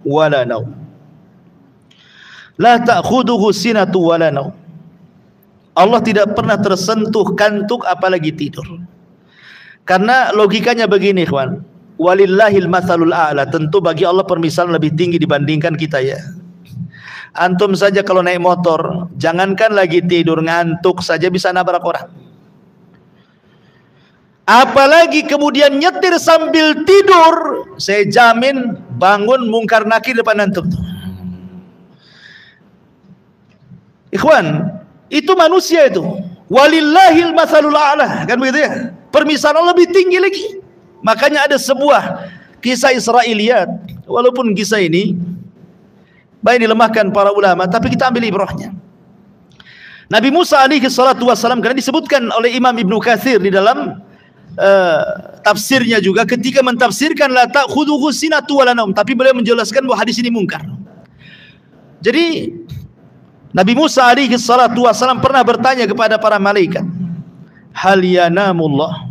wala naum. La ta'khuduhu sinatun wala naum. Allah tidak pernah tersentuh kantuk apalagi tidur. Karena logikanya begini, ikhwan. Walillahil matsalul a'la. Tentu bagi Allah permisalan lebih tinggi dibandingkan kita ya. Antum saja kalau naik motor, jangankan lagi tidur, ngantuk saja bisa nabrak orang. Apalagi kemudian nyetir sambil tidur, saya jamin bangun mungkar nakir depan antum. Ikhwan, itu manusia itu. Walillahil matsalul a'la, kan begitu ya? Permisalan lebih tinggi lagi. Makanya ada sebuah kisah Israiliyat, walaupun kisah ini baik dilemahkan para ulama, tapi kita ambil ibrahnya. Nabi Musa alaihi salatu wassalam, karena disebutkan oleh Imam Ibnu Katsir di dalam tafsirnya juga, ketika mentafsirkan la ta'khudhuhu sinatu wala naum, tapi beliau menjelaskan bahwa hadis ini mungkar. Jadi Nabi Musa alaihi salatu wassalam pernah bertanya kepada para malaikat, hal yanamullah,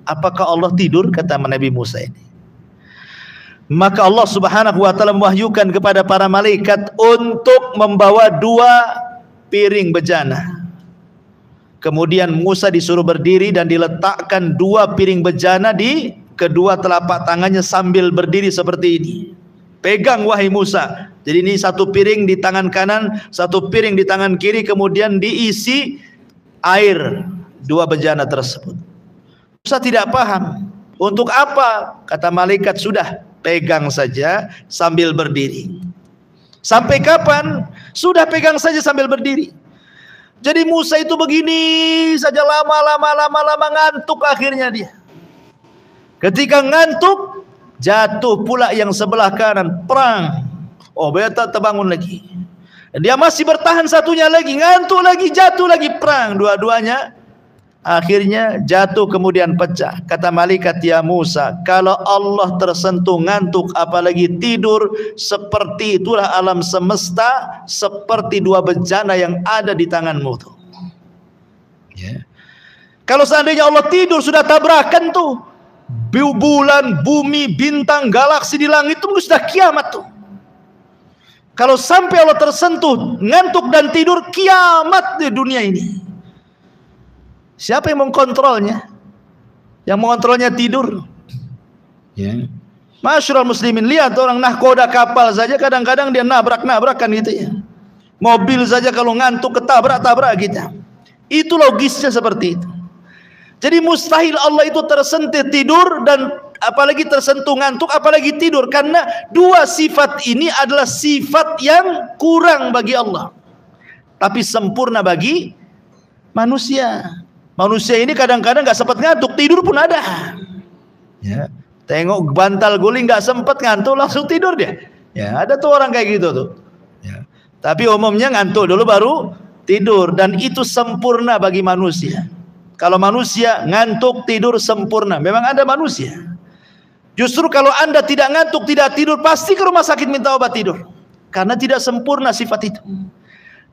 apakah Allah tidur? Kata Nabi Musa ini. Maka Allah Subhanahu wa taala mewahyukan kepada para malaikat untuk membawa 2 piring bejana. Kemudian Musa disuruh berdiri dan diletakkan 2 piring bejana di kedua telapak tangannya sambil berdiri seperti ini. Pegang wahai Musa. Jadi ini 1 piring di tangan kanan, 1 piring di tangan kiri, kemudian diisi air 2 bejana tersebut. Musa tidak paham. Untuk apa? Kata malaikat, sudah pegang saja sambil berdiri. Sampai kapan? Sudah pegang saja sambil berdiri. Jadi Musa itu begini saja lama ngantuk akhirnya dia. Ketika ngantuk, jatuh pula yang sebelah kanan, perang. Oh, beta terbangun lagi. Dia masih bertahan satunya lagi, ngantuk lagi, jatuh lagi, perang. Dua-duanya akhirnya jatuh kemudian pecah. Kata malaikat, ya Musa, kalau Allah tersentuh ngantuk apalagi tidur, seperti itulah alam semesta, seperti 2 bejana yang ada di tanganmu tuh. Ya. Kalau seandainya Allah tidur, sudah tabrakan tuh. Bulan, bumi, bintang, galaksi di langit itu sudah kiamat tuh. Kalau sampai Allah tersentuh ngantuk dan tidur, kiamat di dunia ini. Siapa yang mengkontrolnya? Yang mengontrolnya tidur. Ya. Masyarul muslimin, lihat orang nahkoda kapal saja kadang-kadang dia nabrak-nabrakan gitu ya. Mobil saja kalau ngantuk ketabrak-tabrak gitu. Itu logisnya seperti itu. Jadi mustahil Allah itu tersentuh tidur dan apalagi tersentuh ngantuk, apalagi tidur. Karena dua sifat ini adalah sifat yang kurang bagi Allah, tapi sempurna bagi manusia. Manusia ini kadang-kadang nggak sempat ngantuk, tidur pun ada. Ya, tengok bantal guling nggak sempat ngantuk, langsung tidur dia. Ya, ada tuh orang kayak gitu tuh. Ya. Tapi umumnya ngantuk dulu baru tidur, dan itu sempurna bagi manusia. Kalau manusia ngantuk tidur sempurna, memang ada manusia. Justru kalau Anda tidak ngantuk, tidak tidur, pasti ke rumah sakit minta obat tidur, karena tidak sempurna sifat itu.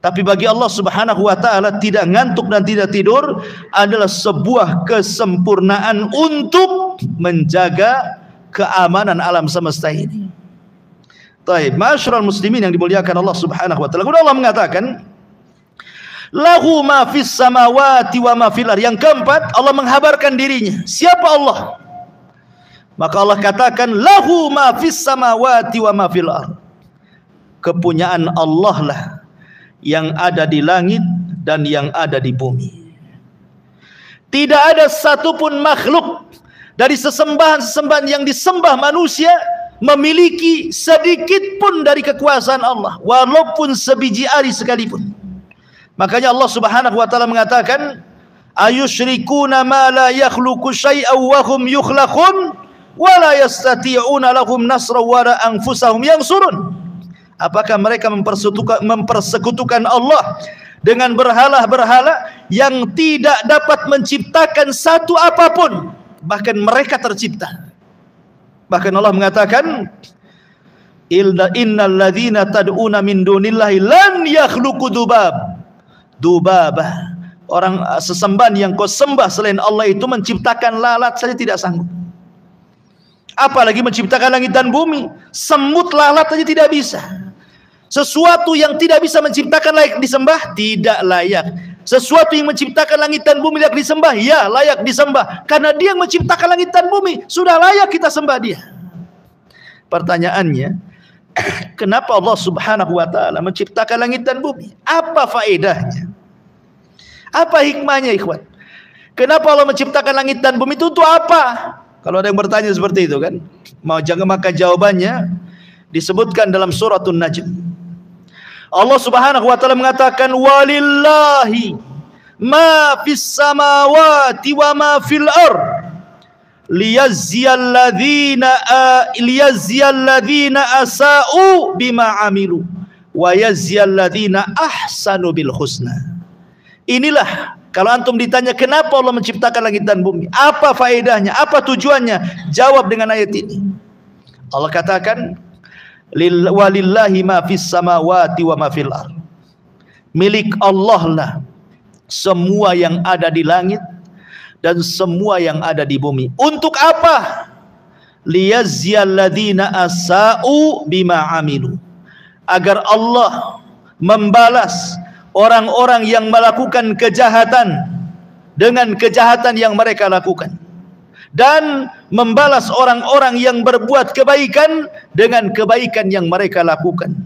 Tapi bagi Allah Subhanahu wa taala, tidak ngantuk dan tidak tidur adalah sebuah kesempurnaan untuk menjaga keamanan alam semesta ini. Baik, masyarul muslimin yang dimuliakan Allah Subhanahu wa taala. Kemudian Allah mengatakan, lahu ma fis samawati wa ma fil ardh. Yang keempat, Allah menghabarkan dirinya. Siapa Allah? Maka Allah katakan, lahu ma fis samawati wa ma fil ardh. Kepunyaan Allah lah yang ada di langit dan yang ada di bumi. Tidak ada satupun makhluk dari sesembahan-sesembahan yang disembah manusia memiliki sedikit pun dari kekuasaan Allah, walaupun sebiji ari sekalipun. Makanya Allah Subhanahu wa taala mengatakan, ayusyrikuna ma la yakhluqu syai'an wa hum yukhlaqun wa la yastati'una lahum nasra wa la anfusahum yansurun. Apakah mereka mempersekutukan Allah dengan berhala-berhala yang tidak dapat menciptakan satu apapun, bahkan mereka tercipta. Bahkan Allah mengatakan, innal ladzina tad'una min dunillahi lan yakhluqu dubabah. Orang sesembahan yang kau sembah selain Allah itu menciptakan lalat saja tidak sanggup, apalagi menciptakan langit dan bumi. Semut lalat saja tidak bisa. Sesuatu yang tidak bisa menciptakan layak disembah, tidak layak. Sesuatu yang menciptakan langit dan bumi layak disembah, ya layak disembah. Karena dia yang menciptakan langit dan bumi, sudah layak kita sembah dia. Pertanyaannya, kenapa Allah Subhanahu wa taala menciptakan langit dan bumi? Apa faedahnya? Apa hikmahnya, ikhwan? Kenapa Allah menciptakan langit dan bumi itu untuk apa? Kalau ada yang bertanya seperti itu kan, maka jawabannya disebutkan dalam suratun Najm. Allah Subhanahu wa taala mengatakan, walillahi ma fis samawati wa ma fil ardh liyazziyal ladzina asa'u bima amilu wa yazziyal ladzina ahsanu bil husna. Inilah, kalau antum ditanya kenapa Allah menciptakan langit dan bumi, apa faedahnya, apa tujuannya, jawab dengan ayat ini. Allah katakan, walillahi ma fis samawati wa ma fil ardh. Milik Allah lah semua yang ada di langit dan semua yang ada di bumi. Untuk apa? Liyazziyal ladzina asa'u bima amilu. Agar Allah membalas orang-orang yang melakukan kejahatan dengan kejahatan yang mereka lakukan, dan membalas orang-orang yang berbuat kebaikan dengan kebaikan yang mereka lakukan.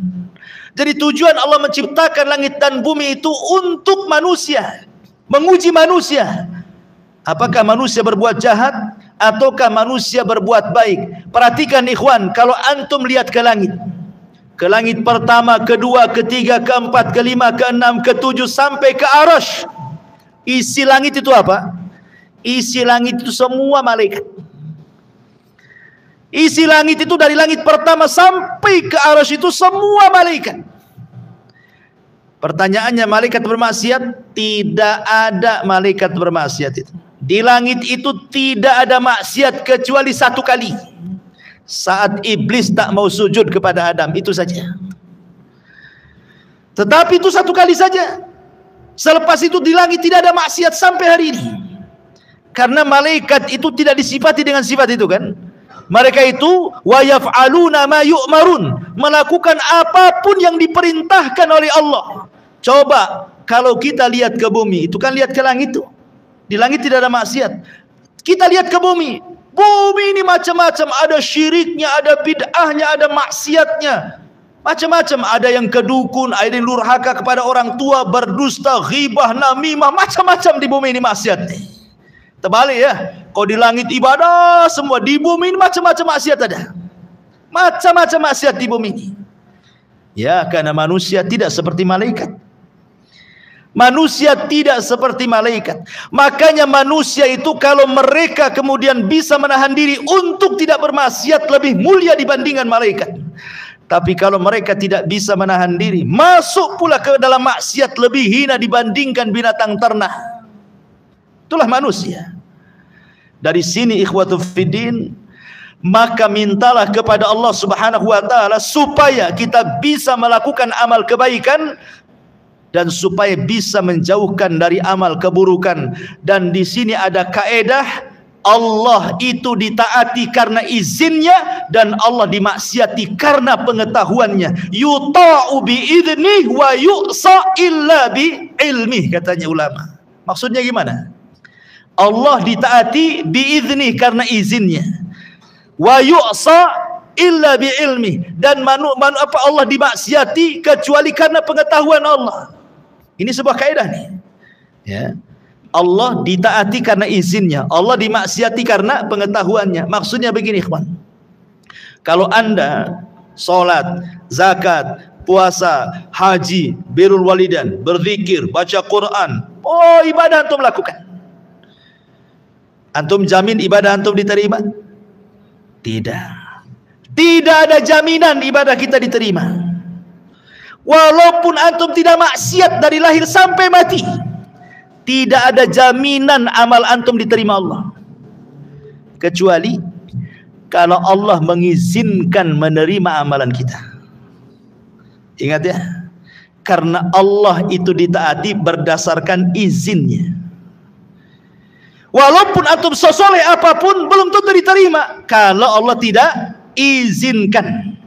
Jadi tujuan Allah menciptakan langit dan bumi itu untuk manusia, menguji manusia. Apakah manusia berbuat jahat ataukah manusia berbuat baik? Perhatikan ikhwan, kalau antum lihat ke langit pertama, kedua, ketiga, keempat, kelima, keenam, ketujuh sampai ke Arasy, isi langit itu apa? Isi langit itu semua malaikat. Isi langit itu dari langit pertama sampai ke Arasy itu semua malaikat. Pertanyaannya, malaikat bermaksiat? Tidak ada malaikat bermaksiat itu. Di langit itu tidak ada maksiat kecuali satu kali, saat iblis tak mau sujud kepada Adam, itu saja. Tetapi itu satu kali saja. Selepas itu di langit tidak ada maksiat sampai hari ini. Karena malaikat itu tidak disifati dengan sifat itu kan. Mereka itu wa yaf'aluna ma yu'marun, melakukan apapun yang diperintahkan oleh Allah. Coba kalau kita lihat ke bumi, itu kan lihat ke langit tuh. Di langit tidak ada maksiat. Kita lihat ke bumi. Bumi ini macam-macam, ada syiriknya, ada bid'ahnya, ada maksiatnya. Macam-macam, ada yang kedukun, ada yang durhaka kepada orang tua, berdusta, ghibah, namimah, macam-macam di bumi ini maksiat. Terbalik ya. Kau di langit ibadah semua, di bumi ini macam-macam maksiat ada. Macam-macam maksiat di bumi ini. Ya, karena manusia tidak seperti malaikat. Manusia tidak seperti malaikat. Makanya manusia itu kalau mereka kemudian bisa menahan diri untuk tidak bermaksiat lebih mulia dibandingkan malaikat. Tapi kalau mereka tidak bisa menahan diri, masuk pula ke dalam maksiat lebih hina dibandingkan binatang ternak. Itulah manusia. Dari sini ikhwatu fiddin, maka mintalah kepada Allah Subhanahu wa taala supaya kita bisa melakukan amal kebaikan dan supaya bisa menjauhkan dari amal keburukan. Dan di sini ada kaedah, Allah itu ditaati karena izinnya dan Allah dimaksiati karena pengetahuannya. Yuta'u bi'idnih wa yu'sa illa bi'ilmih, katanya ulama. Maksudnya gimana? Allah ditaati bi'idnih karena izinnya, wa yu'sa illa bi'ilmih, dan Allah dimaksiati kecuali karena pengetahuan Allah. Ini sebuah kaidah nih. Ya. Allah ditaati karena izinnya, Allah dimaksiati karena pengetahuannya. Maksudnya begini, ikhwan. Kalau Anda salat, zakat, puasa, haji, birrul walidain, berzikir, baca Quran, oh ibadah antum lakukan. Antum jamin ibadah antum diterima? Tidak. Tidak ada jaminan ibadah kita diterima. Walaupun antum tidak maksiat dari lahir sampai mati, tidak ada jaminan amal antum diterima Allah. Kecuali kalau Allah mengizinkan menerima amalan kita. Ingat ya, karena Allah itu ditaati berdasarkan izinnya. Walaupun antum sesoleh apapun belum tentu diterima kalau Allah tidak izinkan.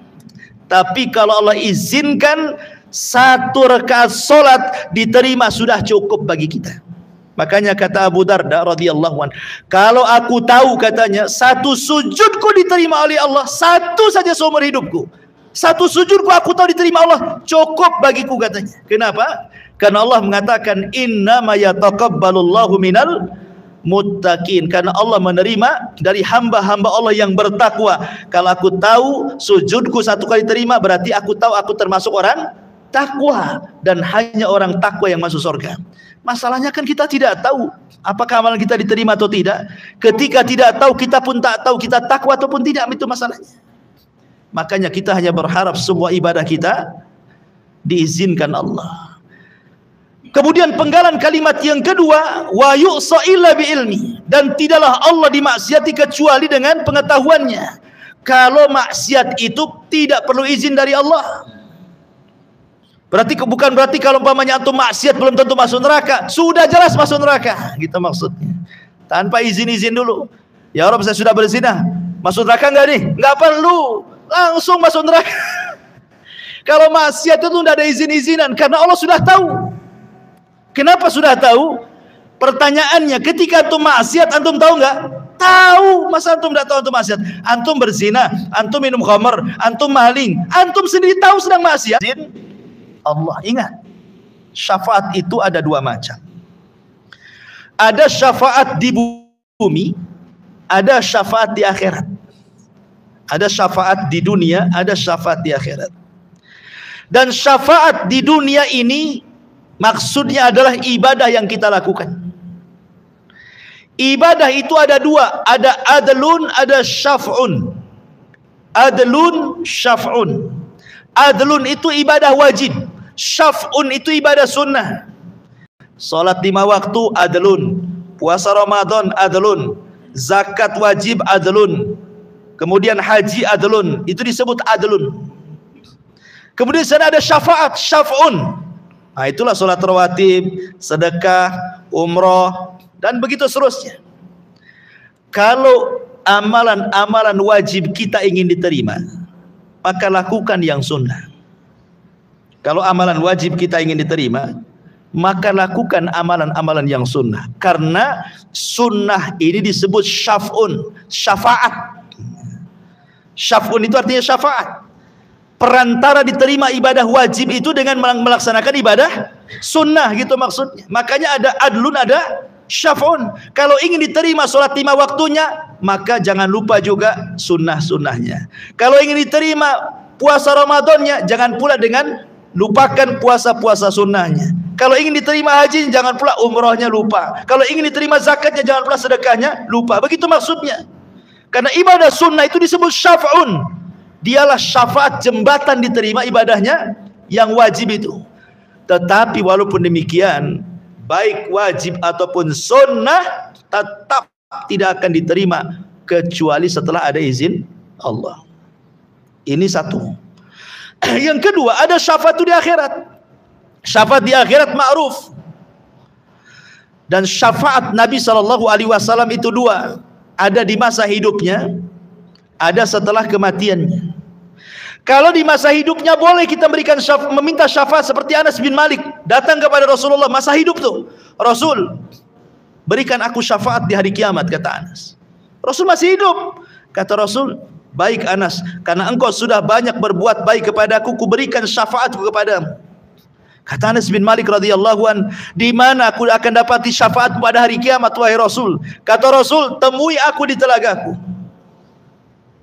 Tapi kalau Allah izinkan, 1 rakaat solat diterima sudah cukup bagi kita. Makanya kata Abu Darda radhiyallahu anhu, kalau aku tahu, katanya, 1 sujudku diterima oleh Allah, 1 saja seumur hidupku, 1 sujudku aku tahu diterima Allah, cukup bagiku, katanya. Kenapa? Karena Allah mengatakan innama yataqabbalullahu minal muttaqin, karena Allah menerima dari hamba-hamba Allah yang bertakwa. Kalau aku tahu sujudku 1 kali terima, berarti aku tahu aku termasuk orang takwa, dan hanya orang takwa yang masuk surga. Masalahnya kan kita tidak tahu apakah amalan kita diterima atau tidak. Ketika tidak tahu, kita pun tak tahu kita takwa ataupun tidak, itu masalahnya. Makanya kita hanya berharap semua ibadah kita diizinkan Allah. Kemudian penggalan kalimat yang kedua, wa yu'sa illa bi'ilmi, dan tidaklah Allah dimaksiati kecuali dengan pengetahuannya. Kalau maksiat itu tidak perlu izin dari Allah. Bukan berarti kalau umpamanya antum maksiat belum tentu masuk neraka. Sudah jelas masuk neraka, gitu maksudnya. Tanpa izin-izin dulu. Ya Rabb, saya sudah berzina, masuk neraka enggak nih? Enggak perlu, langsung masuk neraka. Kalau maksiat itu tidak ada izin-izinan, karena Allah sudah tahu. Kenapa sudah tahu? Pertanyaannya, ketika antum maksiat, antum tahu nggak? Tahu. Masa antum tidak tahu antum maksiat? Antum berzina, antum minum khamar, antum maling, antum sendiri tahu sedang maksiat. Allah, ingat, syafaat itu ada 2 macam. Ada syafaat di bumi, ada syafaat di akhirat. Ada syafaat di dunia, ada syafaat di akhirat. Dan syafaat di dunia ini maksudnya adalah ibadah yang kita lakukan. Ibadah itu ada 2, ada adlun, ada syaf'un. Adlun, syaf'un. Adlun itu ibadah wajib, syaf'un itu ibadah sunnah. Salat 5 waktu adlun, puasa Ramadan adlun, zakat wajib adlun, kemudian haji adlun, itu disebut adlun. Kemudian sana ada syafaat, syaf'un. Nah, itulah sholat rawatib, sedekah, umroh, dan begitu seterusnya. Kalau amalan-amalan wajib kita ingin diterima, maka lakukan yang sunnah. Kalau amalan wajib kita ingin diterima, maka lakukan amalan-amalan yang sunnah. Karena sunnah ini disebut syaf'un, syafaat. Syaf'un itu artinya syafaat. Perantara diterima ibadah wajib itu dengan melaksanakan ibadah sunnah, gitu maksudnya. Makanya ada adlun, ada syaf'un. Kalau ingin diterima solat 5 waktunya, maka jangan lupa juga sunnah-sunnahnya. Kalau ingin diterima puasa Ramadannya, jangan pula dengan lupakan puasa-puasa sunnahnya. Kalau ingin diterima haji, jangan pula umrohnya lupa. Kalau ingin diterima zakatnya, jangan pula sedekahnya lupa. Begitu maksudnya. Karena ibadah sunnah itu disebut syaf'un. Dialah syafaat, jembatan diterima ibadahnya yang wajib itu. Tetapi walaupun demikian, baik wajib ataupun sunnah tetap tidak akan diterima kecuali setelah ada izin Allah. Ini satu. Yang kedua, ada syafaat di akhirat. Syafaat di akhirat ma'ruf. Dan syafaat Nabi SAW itu dua. Ada di masa hidupnya, ada setelah kematiannya. Kalau di masa hidupnya boleh kita meminta syafaat seperti Anas bin Malik datang kepada Rasulullah masa hidup tuh. Rasul, berikan aku syafaat di hari kiamat, kata Anas. Rasul masih hidup. Kata Rasul, baik Anas, karena engkau sudah banyak berbuat baik kepadaku, kuberikan syafaatku kepadamu. Kata Anas bin Malik radhiyallahu an, di mana aku akan dapati syafaat pada hari kiamat wahai Rasul? Kata Rasul, temui aku di telagaku.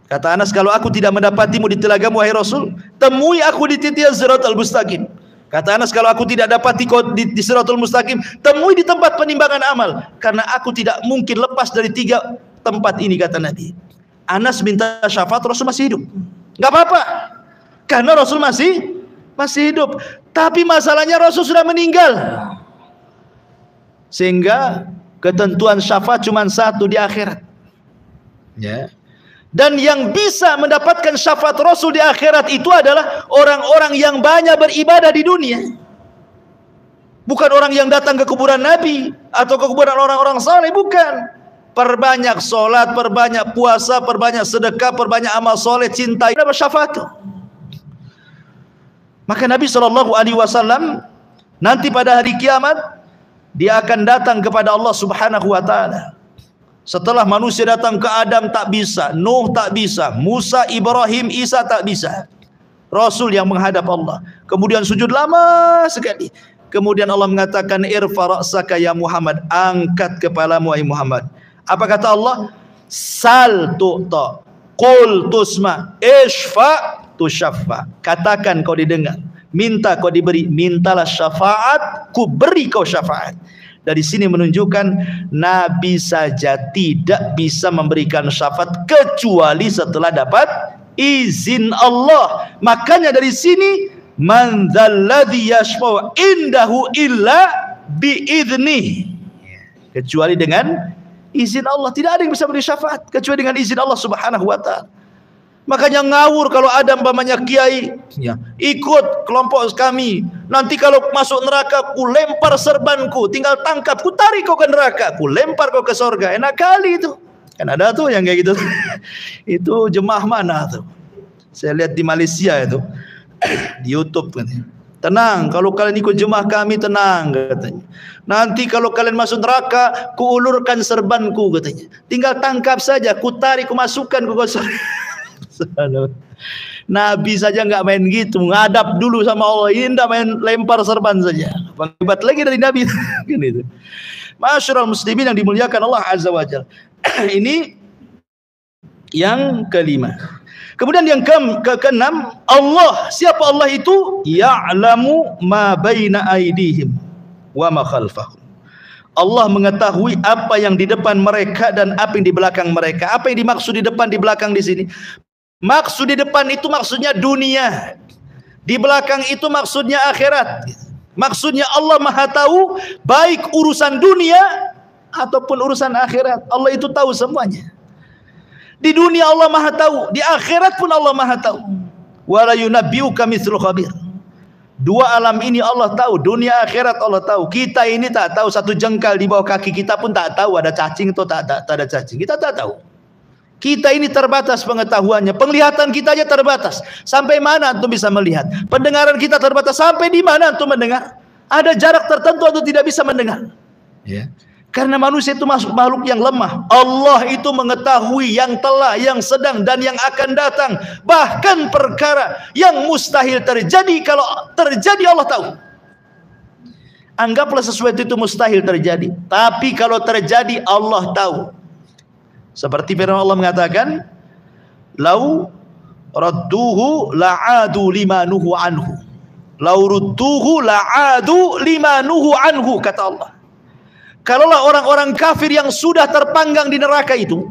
Kata Anas, kalau aku tidak mendapatimu di telagamu wahai Rasul, temui aku di titik Siratal Mustaqim. Kata Anas, kalau aku tidak dapati kau di Siratal Mustaqim, temui di tempat penimbangan amal, karena aku tidak mungkin lepas dari 3 tempat ini, kata Nabi. Anas minta syafaat, Rasul masih hidup. Enggak apa-apa. Karena Rasul masih hidup. Tapi masalahnya Rasul sudah meninggal. Sehingga ketentuan syafaat cuma satu di akhirat. Ya. Dan yang bisa mendapatkan syafaat Rasul di akhirat itu adalah orang-orang yang banyak beribadah di dunia. Bukan orang yang datang ke kuburan Nabi atau ke kuburan orang-orang saleh, bukan. Perbanyak solat, perbanyak puasa, perbanyak sedekah, perbanyak amal soleh, cinta, dapat syafaat. Maka Nabi SAW nanti pada hari kiamat dia akan datang kepada Allah Subhanahu wa taala. Setelah manusia datang ke Adam tak bisa, Nuh tak bisa, Musa, Ibrahim, Isa tak bisa. Rasul yang menghadap Allah. Kemudian sujud lama sekali. Kemudian Allah mengatakan, irfa ra'saka ya Muhammad, angkat kepalamu wahai Muhammad. Apa kata Allah? Sal tu'ta, qul tusma, ishfa tusyaffa. Katakan kau didengar, minta kau diberi, mintalah syafaat, ku beri kau syafaat. Dari sini menunjukkan Nabi saja tidak bisa memberikan syafaat kecuali setelah dapat izin Allah. Makanya dari sini, man dzalladzi yashfa'u indahu illa biidznih. Kecuali dengan izin Allah. Tidak ada yang bisa beri syafaat kecuali dengan izin Allah Subhanahu wa taala. Makanya ngawur kalau ada umpamanya kiai, ya, ikut kelompok kami. Nanti kalau masuk neraka, ku lempar serbanku, tinggal tangkap, ku tarik kau ke neraka, ku lempar kau ke surga. Enak kali itu. Kan ada tuh yang kayak gitu. Itu jemaah mana tuh? Saya lihat di Malaysia itu. Di YouTube katanya. Tenang, kalau kalian ikut jemaah kami tenang katanya. Nanti kalau kalian masuk neraka, ku ulurkan serbanku katanya. Tinggal tangkap saja, ku tarik, ku masukkan ku surga. Nabi saja nggak main gitu, ngadap dulu sama Allah. Ini nggak main lempar serban saja. Hebat lagi dari Nabi. Kan itu. Masyarul muslimin yang dimuliakan Allah Azza wa Jalla. Ini yang kelima. Kemudian yang keenam, Allah. Siapa Allah itu? Ya'lamu ma baina aydihim wa ma khalfahum. Allah mengetahui apa yang di depan mereka dan apa yang di belakang mereka. Apa yang dimaksud di depan, di belakang di sini? Maksud di depan itu maksudnya dunia. Di belakang itu maksudnya akhirat. Maksudnya Allah Maha tahu baik urusan dunia ataupun urusan akhirat. Allah itu tahu semuanya. Di dunia Allah Maha tahu, di akhirat pun Allah Maha tahu. Wala yunabbi'uka mithlu khabir. Dua alam ini Allah tahu, dunia akhirat Allah tahu. Kita ini tak tahu, satu jengkal di bawah kaki kita pun tak tahu ada cacing atau tak ada cacing. Kita tak tahu. Kita ini terbatas pengetahuannya, penglihatan kita aja terbatas. Sampai mana antum bisa melihat? Pendengaran kita terbatas, sampai di mana antum mendengar? Ada jarak tertentu atau tidak bisa mendengar? Ya. Karena manusia itu makhluk yang lemah. Allah itu mengetahui yang telah, yang sedang, dan yang akan datang. Bahkan perkara yang mustahil terjadi, kalau terjadi Allah tahu. Anggaplah sesuatu itu mustahil terjadi. Tapi kalau terjadi, Allah tahu. Seperti firman Allah mengatakan, "Lau radduhu la'adu lima nuhu anhu." "Lau rudduhu la'adu lima nuhu anhu," kata Allah. Kalaulah orang-orang kafir yang sudah terpanggang di neraka itu,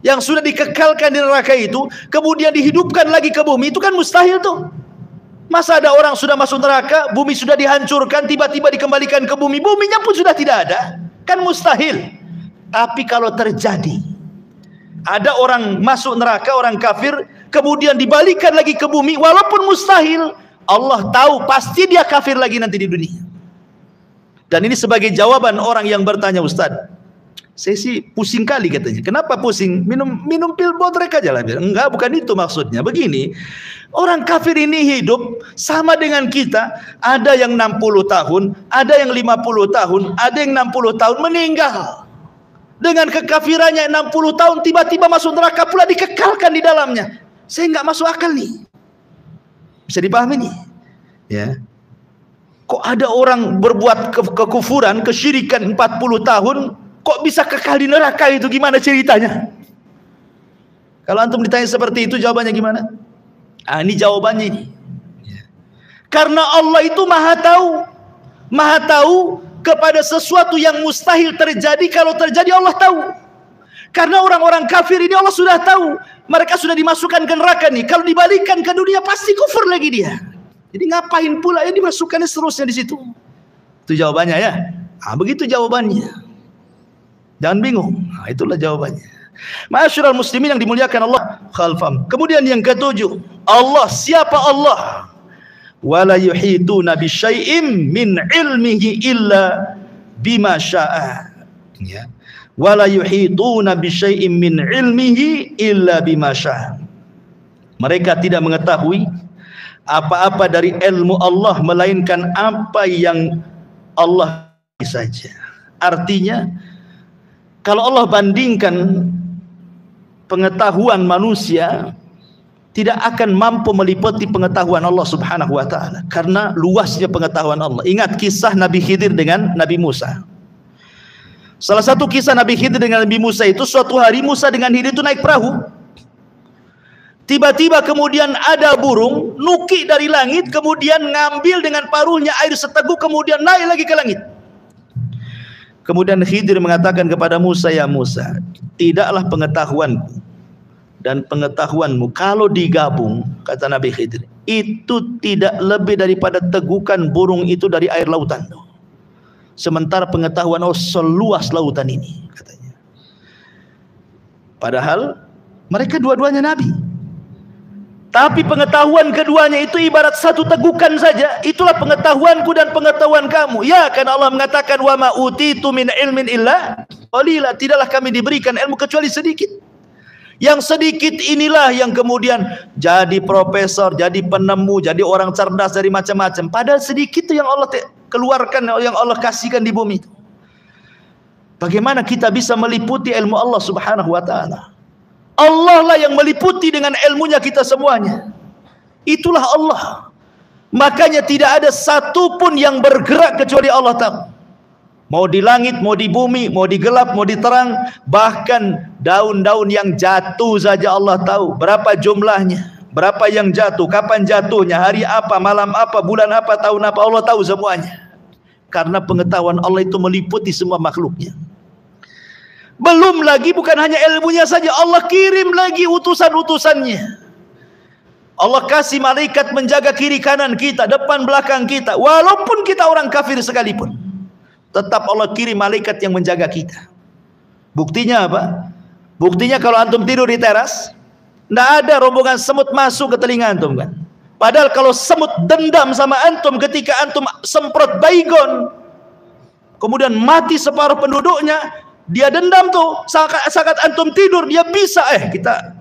yang sudah dikekalkan di neraka itu, kemudian dihidupkan lagi ke bumi, itu kan mustahil tuh. Masa ada orang sudah masuk neraka, bumi sudah dihancurkan, tiba-tiba dikembalikan ke bumi, buminya pun sudah tidak ada, kan mustahil. Tapi kalau terjadi, ada orang masuk neraka, orang kafir, kemudian dibalikan lagi ke bumi, walaupun mustahil, Allah tahu pasti dia kafir lagi nanti di dunia. Dan ini sebagai jawaban orang yang bertanya, "Ustaz, saya sih pusing kali," katanya. "Kenapa pusing? Minum pil bodrek aja lah." Enggak, bukan itu maksudnya. Begini, orang kafir ini hidup sama dengan kita. Ada yang 60 tahun, ada yang 50 tahun, ada yang 60 tahun meninggal. Dengan kekafirannya 60 tahun, tiba-tiba masuk neraka pula, dikekalkan di dalamnya. Saya nggak masuk akal nih. Bisa dipahami nih? Ya. Kok ada orang berbuat kekufuran, kesyirikan 40 tahun, kok bisa kekal di neraka itu? Gimana ceritanya? Kalau antum ditanya seperti itu, jawabannya gimana? Ini jawabannya ini. Karena Allah itu maha tahu kepada sesuatu yang mustahil terjadi. Kalau terjadi, Allah tahu. Karena orang-orang kafir ini Allah sudah tahu, mereka sudah dimasukkan ke neraka nih. Kalau dibalikan ke dunia pasti kufur lagi dia. Jadi ngapain pula ya dimasukkannya seterusnya di situ? Itu jawabannya ya. Begitu jawabannya. Jangan bingung. Itulah jawabannya. Ma'asyiral muslimin yang dimuliakan Allah khalfam. Kemudian yang ketujuh, Allah, siapa Allah? Wala yuhituna bisyai'im min ilmihi illa bima syaa. Ya. Wala yuhituna bisyai'im min ilmihi illa bima syaa. Mereka tidak mengetahui apa-apa dari ilmu Allah melainkan apa yang Allah saja. Artinya, kalau Allah bandingkan pengetahuan manusia, tidak akan mampu meliputi pengetahuan Allah Subhanahu wa taala, karena luasnya pengetahuan Allah. Ingat kisah Nabi Khidir dengan Nabi Musa. Salah satu kisah Nabi Khidir dengan Nabi Musa itu, suatu hari Musa dengan Khidir itu naik perahu. Tiba-tiba kemudian ada burung nuki dari langit, kemudian ngambil dengan paruhnya air seteguk, kemudian naik lagi ke langit. Kemudian Khidir mengatakan kepada Musa, "Ya Musa, tidaklah pengetahuanku dan pengetahuanmu kalau digabung," kata Nabi Khidir, "itu tidak lebih daripada tegukan burung itu dari air lautan. Sementara pengetahuan Allah seluas lautan ini," katanya. Padahal mereka dua-duanya nabi. Tapi pengetahuan keduanya itu ibarat satu tegukan saja. Itulah pengetahuanku dan pengetahuan kamu. Ya, karena Allah mengatakan, "Wa ma utitu min ilmin illa qalila." Tidaklah kami diberikan ilmu kecuali sedikit. Yang sedikit inilah yang kemudian jadi profesor, jadi penemu, jadi orang cerdas dari macam-macam. Padahal sedikit itu yang Allah keluarkan, yang Allah kasihkan di bumi itu. Bagaimana kita bisa meliputi ilmu Allah Subhanahu wa taala? Allah lah yang meliputi dengan ilmunya kita semuanya. Itulah Allah. Makanya tidak ada satupun yang bergerak kecuali Allah tahu. Mau di langit, mau di bumi, mau di gelap, mau di terang, bahkan daun-daun yang jatuh saja Allah tahu berapa jumlahnya, berapa yang jatuh, kapan jatuhnya, hari apa, malam apa, bulan apa, tahun apa, Allah tahu semuanya. Karena pengetahuan Allah itu meliputi semua makhluknya. Belum lagi bukan hanya ilmunya saja, Allah kirim lagi utusan-utusannya. Allah kasih malaikat menjaga kiri kanan kita, depan belakang kita. Walaupun kita orang kafir sekalipun, tetap Allah kirim malaikat yang menjaga kita. Buktinya apa? Buktinya kalau antum tidur di teras, tidak ada rombongan semut masuk ke telinga antum kan. Padahal kalau semut dendam sama antum ketika antum semprot baygon, kemudian mati separuh penduduknya, dia dendam tuh, saat antum tidur dia bisa kita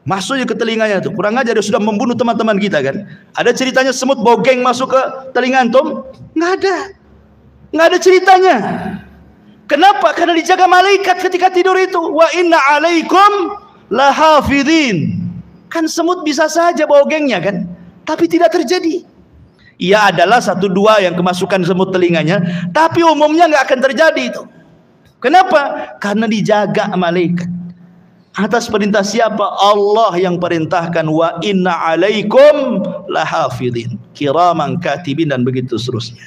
masuknya ke telinganya tuh. Kurang aja dia sudah membunuh teman-teman kita kan. Ada ceritanya semut bogeng masuk ke telinga antum? Nggak ada ceritanya. Kenapa? Karena dijaga malaikat ketika tidur itu. Wa inna alaikum lahafidhin. Kan semut bisa saja bogengnya kan, tapi tidak terjadi. Ia adalah 1-2 yang kemasukan semut telinganya, tapi umumnya nggak akan terjadi itu. Kenapa? Karena dijaga malaikat. Atas perintah siapa? Allah yang perintahkan, wa inna alaikum lahafidhin kiraman katibin, dan begitu seterusnya.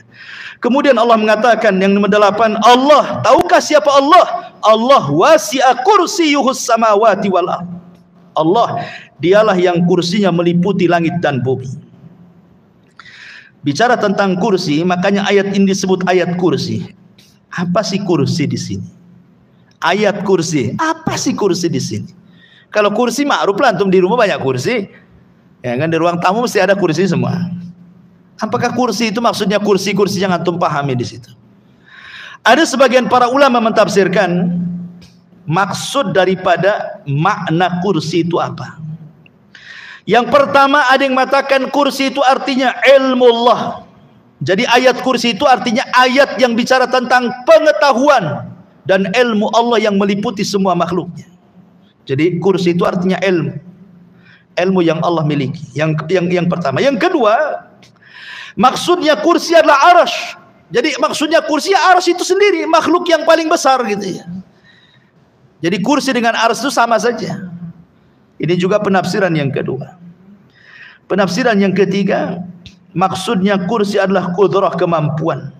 Kemudian Allah mengatakan yang nomor 8, Allah, tahukah siapa Allah? Allah wasi'a kursiyuhus samawati wal ardh. Allah dialah yang kursinya meliputi langit dan bumi. Bicara tentang kursi, makanya ayat ini disebut ayat kursi. Apa sih kursi di sini? Ayat kursi. Apa sih kursi di sini? Kalau kursi ma'ruf lah, antum di rumah banyak kursi. Ya kan, di ruang tamu mesti ada kursi semua. Apakah kursi itu maksudnya kursi-kursi yang antum pahami di situ? Ada sebagian para ulama mentafsirkan maksud daripada makna kursi itu apa. Yang pertama, ada yang mengatakan kursi itu artinya ilmu Allah. Jadi ayat kursi itu artinya ayat yang bicara tentang pengetahuan dan ilmu Allah yang meliputi semua makhluknya. Jadi kursi itu artinya ilmu, ilmu yang Allah miliki. Yang pertama. Yang kedua, maksudnya kursi adalah arash. Jadi maksudnya kursi, arash itu sendiri makhluk yang paling besar gitu ya. Jadi kursi dengan arash itu sama saja. Ini juga penafsiran yang kedua. Penafsiran yang ketiga, maksudnya kursi adalah qudrah, kemampuan.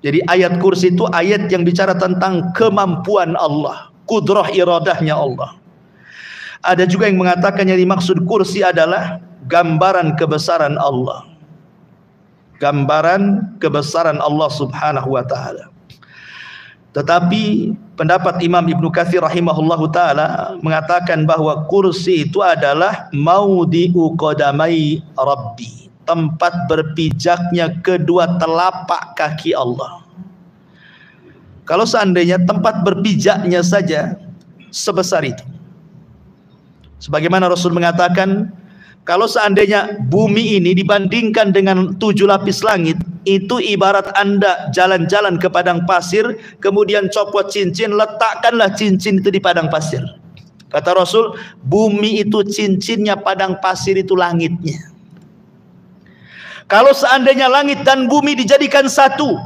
Jadi ayat kursi itu ayat yang bicara tentang kemampuan Allah, qudrah iradahnya Allah. Ada juga yang mengatakan yang dimaksud kursi adalah gambaran kebesaran Allah. Gambaran kebesaran Allah Subhanahu wa taala. Tetapi pendapat Imam Ibnu Katsir rahimahullahu taala mengatakan bahwa kursi itu adalah maudhi'u qadamai Rabbi, tempat berpijaknya kedua telapak kaki Allah. Kalau seandainya tempat berpijaknya saja sebesar itu, sebagaimana Rasul mengatakan, kalau seandainya bumi ini dibandingkan dengan 7 lapis langit, itu ibarat Anda jalan-jalan ke padang pasir, kemudian copot cincin, letakkanlah cincin itu di padang pasir. Kata Rasul, bumi itu cincinnya, padang pasir itu langitnya. Kalau seandainya langit dan bumi dijadikan satu,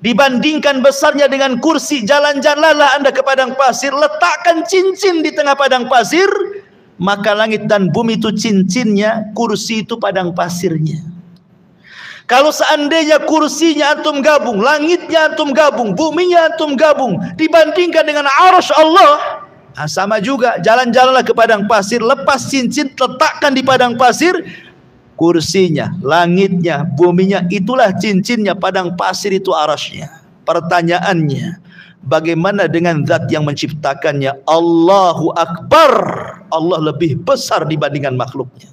dibandingkan besarnya dengan kursi, jalan-jalanlah Anda ke padang pasir, letakkan cincin di tengah padang pasir, maka langit dan bumi itu cincinnya, kursi itu padang pasirnya. Kalau seandainya kursinya antum gabung, langitnya antum gabung, buminya antum gabung, dibandingkan dengan arasy Allah, sama juga. Jalan-jalanlah ke padang pasir, lepas cincin, letakkan di padang pasir, kursinya, langitnya, buminya, itulah cincinnya, padang pasir itu arasy-nya. Pertanyaannya, bagaimana dengan zat yang menciptakannya? Allahu Akbar. Allah lebih besar dibandingkan makhluknya.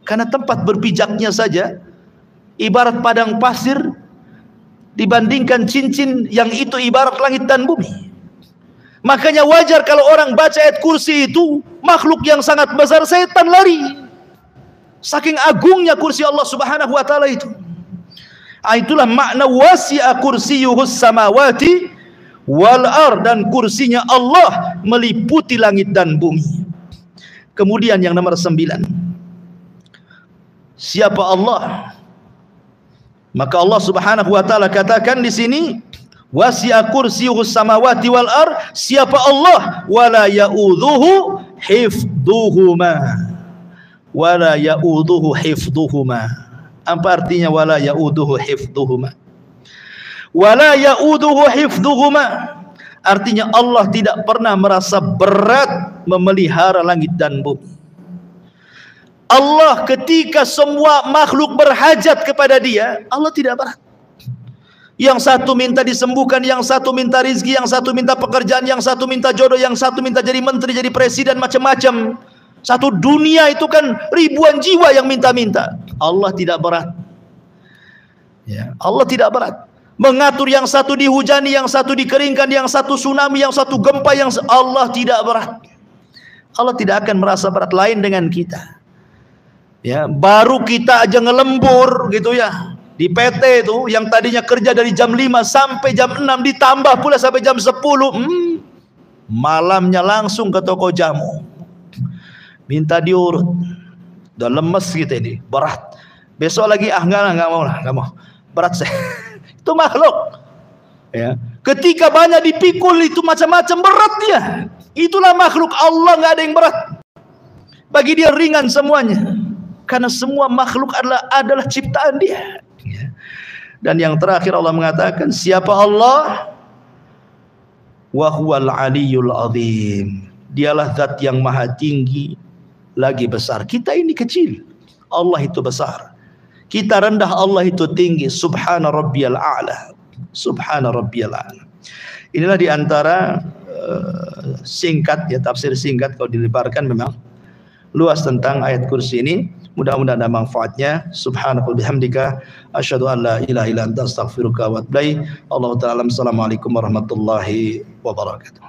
Karena tempat berpijaknya saja ibarat padang pasir, dibandingkan cincin yang itu ibarat langit dan bumi. Makanya wajar kalau orang baca ayat kursi itu, makhluk yang sangat besar, setan lari. Saking agungnya kursi Allah Subhanahu wa taala itu. Itulah makna wasi'a kursiyuhus samawati wal ardh, dan kursinya Allah meliputi langit dan bumi. Kemudian yang nomor 9, siapa Allah? Maka Allah Subhanahu wa taala katakan di sini, wasi'a kursiyuhus samawati wal ardh, siapa Allah? Wala ya'udzuhu hifdzuhuma. Wala ya'udzuhu hifdzuhuma. Apa artinya wala ya'udzuhu hifdzuhuma? Wala ya'udzuhu hifdzuhuma, artinya Allah tidak pernah merasa berat memelihara langit dan bumi. Allah ketika semua makhluk berhajat kepada Dia, Allah tidak berat. Yang satu minta disembuhkan, yang satu minta rizki, yang satu minta pekerjaan, yang satu minta jodoh, yang satu minta jadi menteri, jadi presiden, macam-macam. Satu dunia itu kan ribuan jiwa yang minta-minta. Allah tidak berat. Ya, Allah tidak berat. Mengatur yang satu dihujani, yang satu dikeringkan, yang satu tsunami, yang satu gempa, yang Allah tidak berat. Allah tidak akan merasa berat. Lain dengan kita. Ya, baru kita aja ngelembur gitu ya. Di PT itu yang tadinya kerja dari jam 5 sampai jam 6 ditambah pula sampai jam 10. Malamnya langsung ke toko jamu. Minta diurut. Udah lemes gitu ini, berat. Besok lagi enggak mau lah, enggak mau. Berat saya. Itu makhluk. Ya. Ketika banyak dipikul itu macam-macam berat dia. Itulah makhluk Allah, enggak ada yang berat. Bagi dia ringan semuanya. Karena semua makhluk adalah ciptaan dia. Ya. Dan yang terakhir Allah mengatakan, siapa Allah? Wa huwal aliyyul azim. Dialah zat yang maha tinggi lagi besar. Kita ini kecil, Allah itu besar. Kita rendah, Allah itu tinggi. Subhana rabbiyal a'la. Subhana rabbiyal a'la. Inilah diantara singkat ya, tafsir singkat kalau dilebarkan memang luas tentang ayat kursi ini. Mudah-mudahan ada manfaatnya. Subhanakallahumma bihamdika asyhadu an la ilaha illa anta astaghfiruka wa atubu ilaik. Allahu ta'ala. Assalamualaikum warahmatullahi wabarakatuh.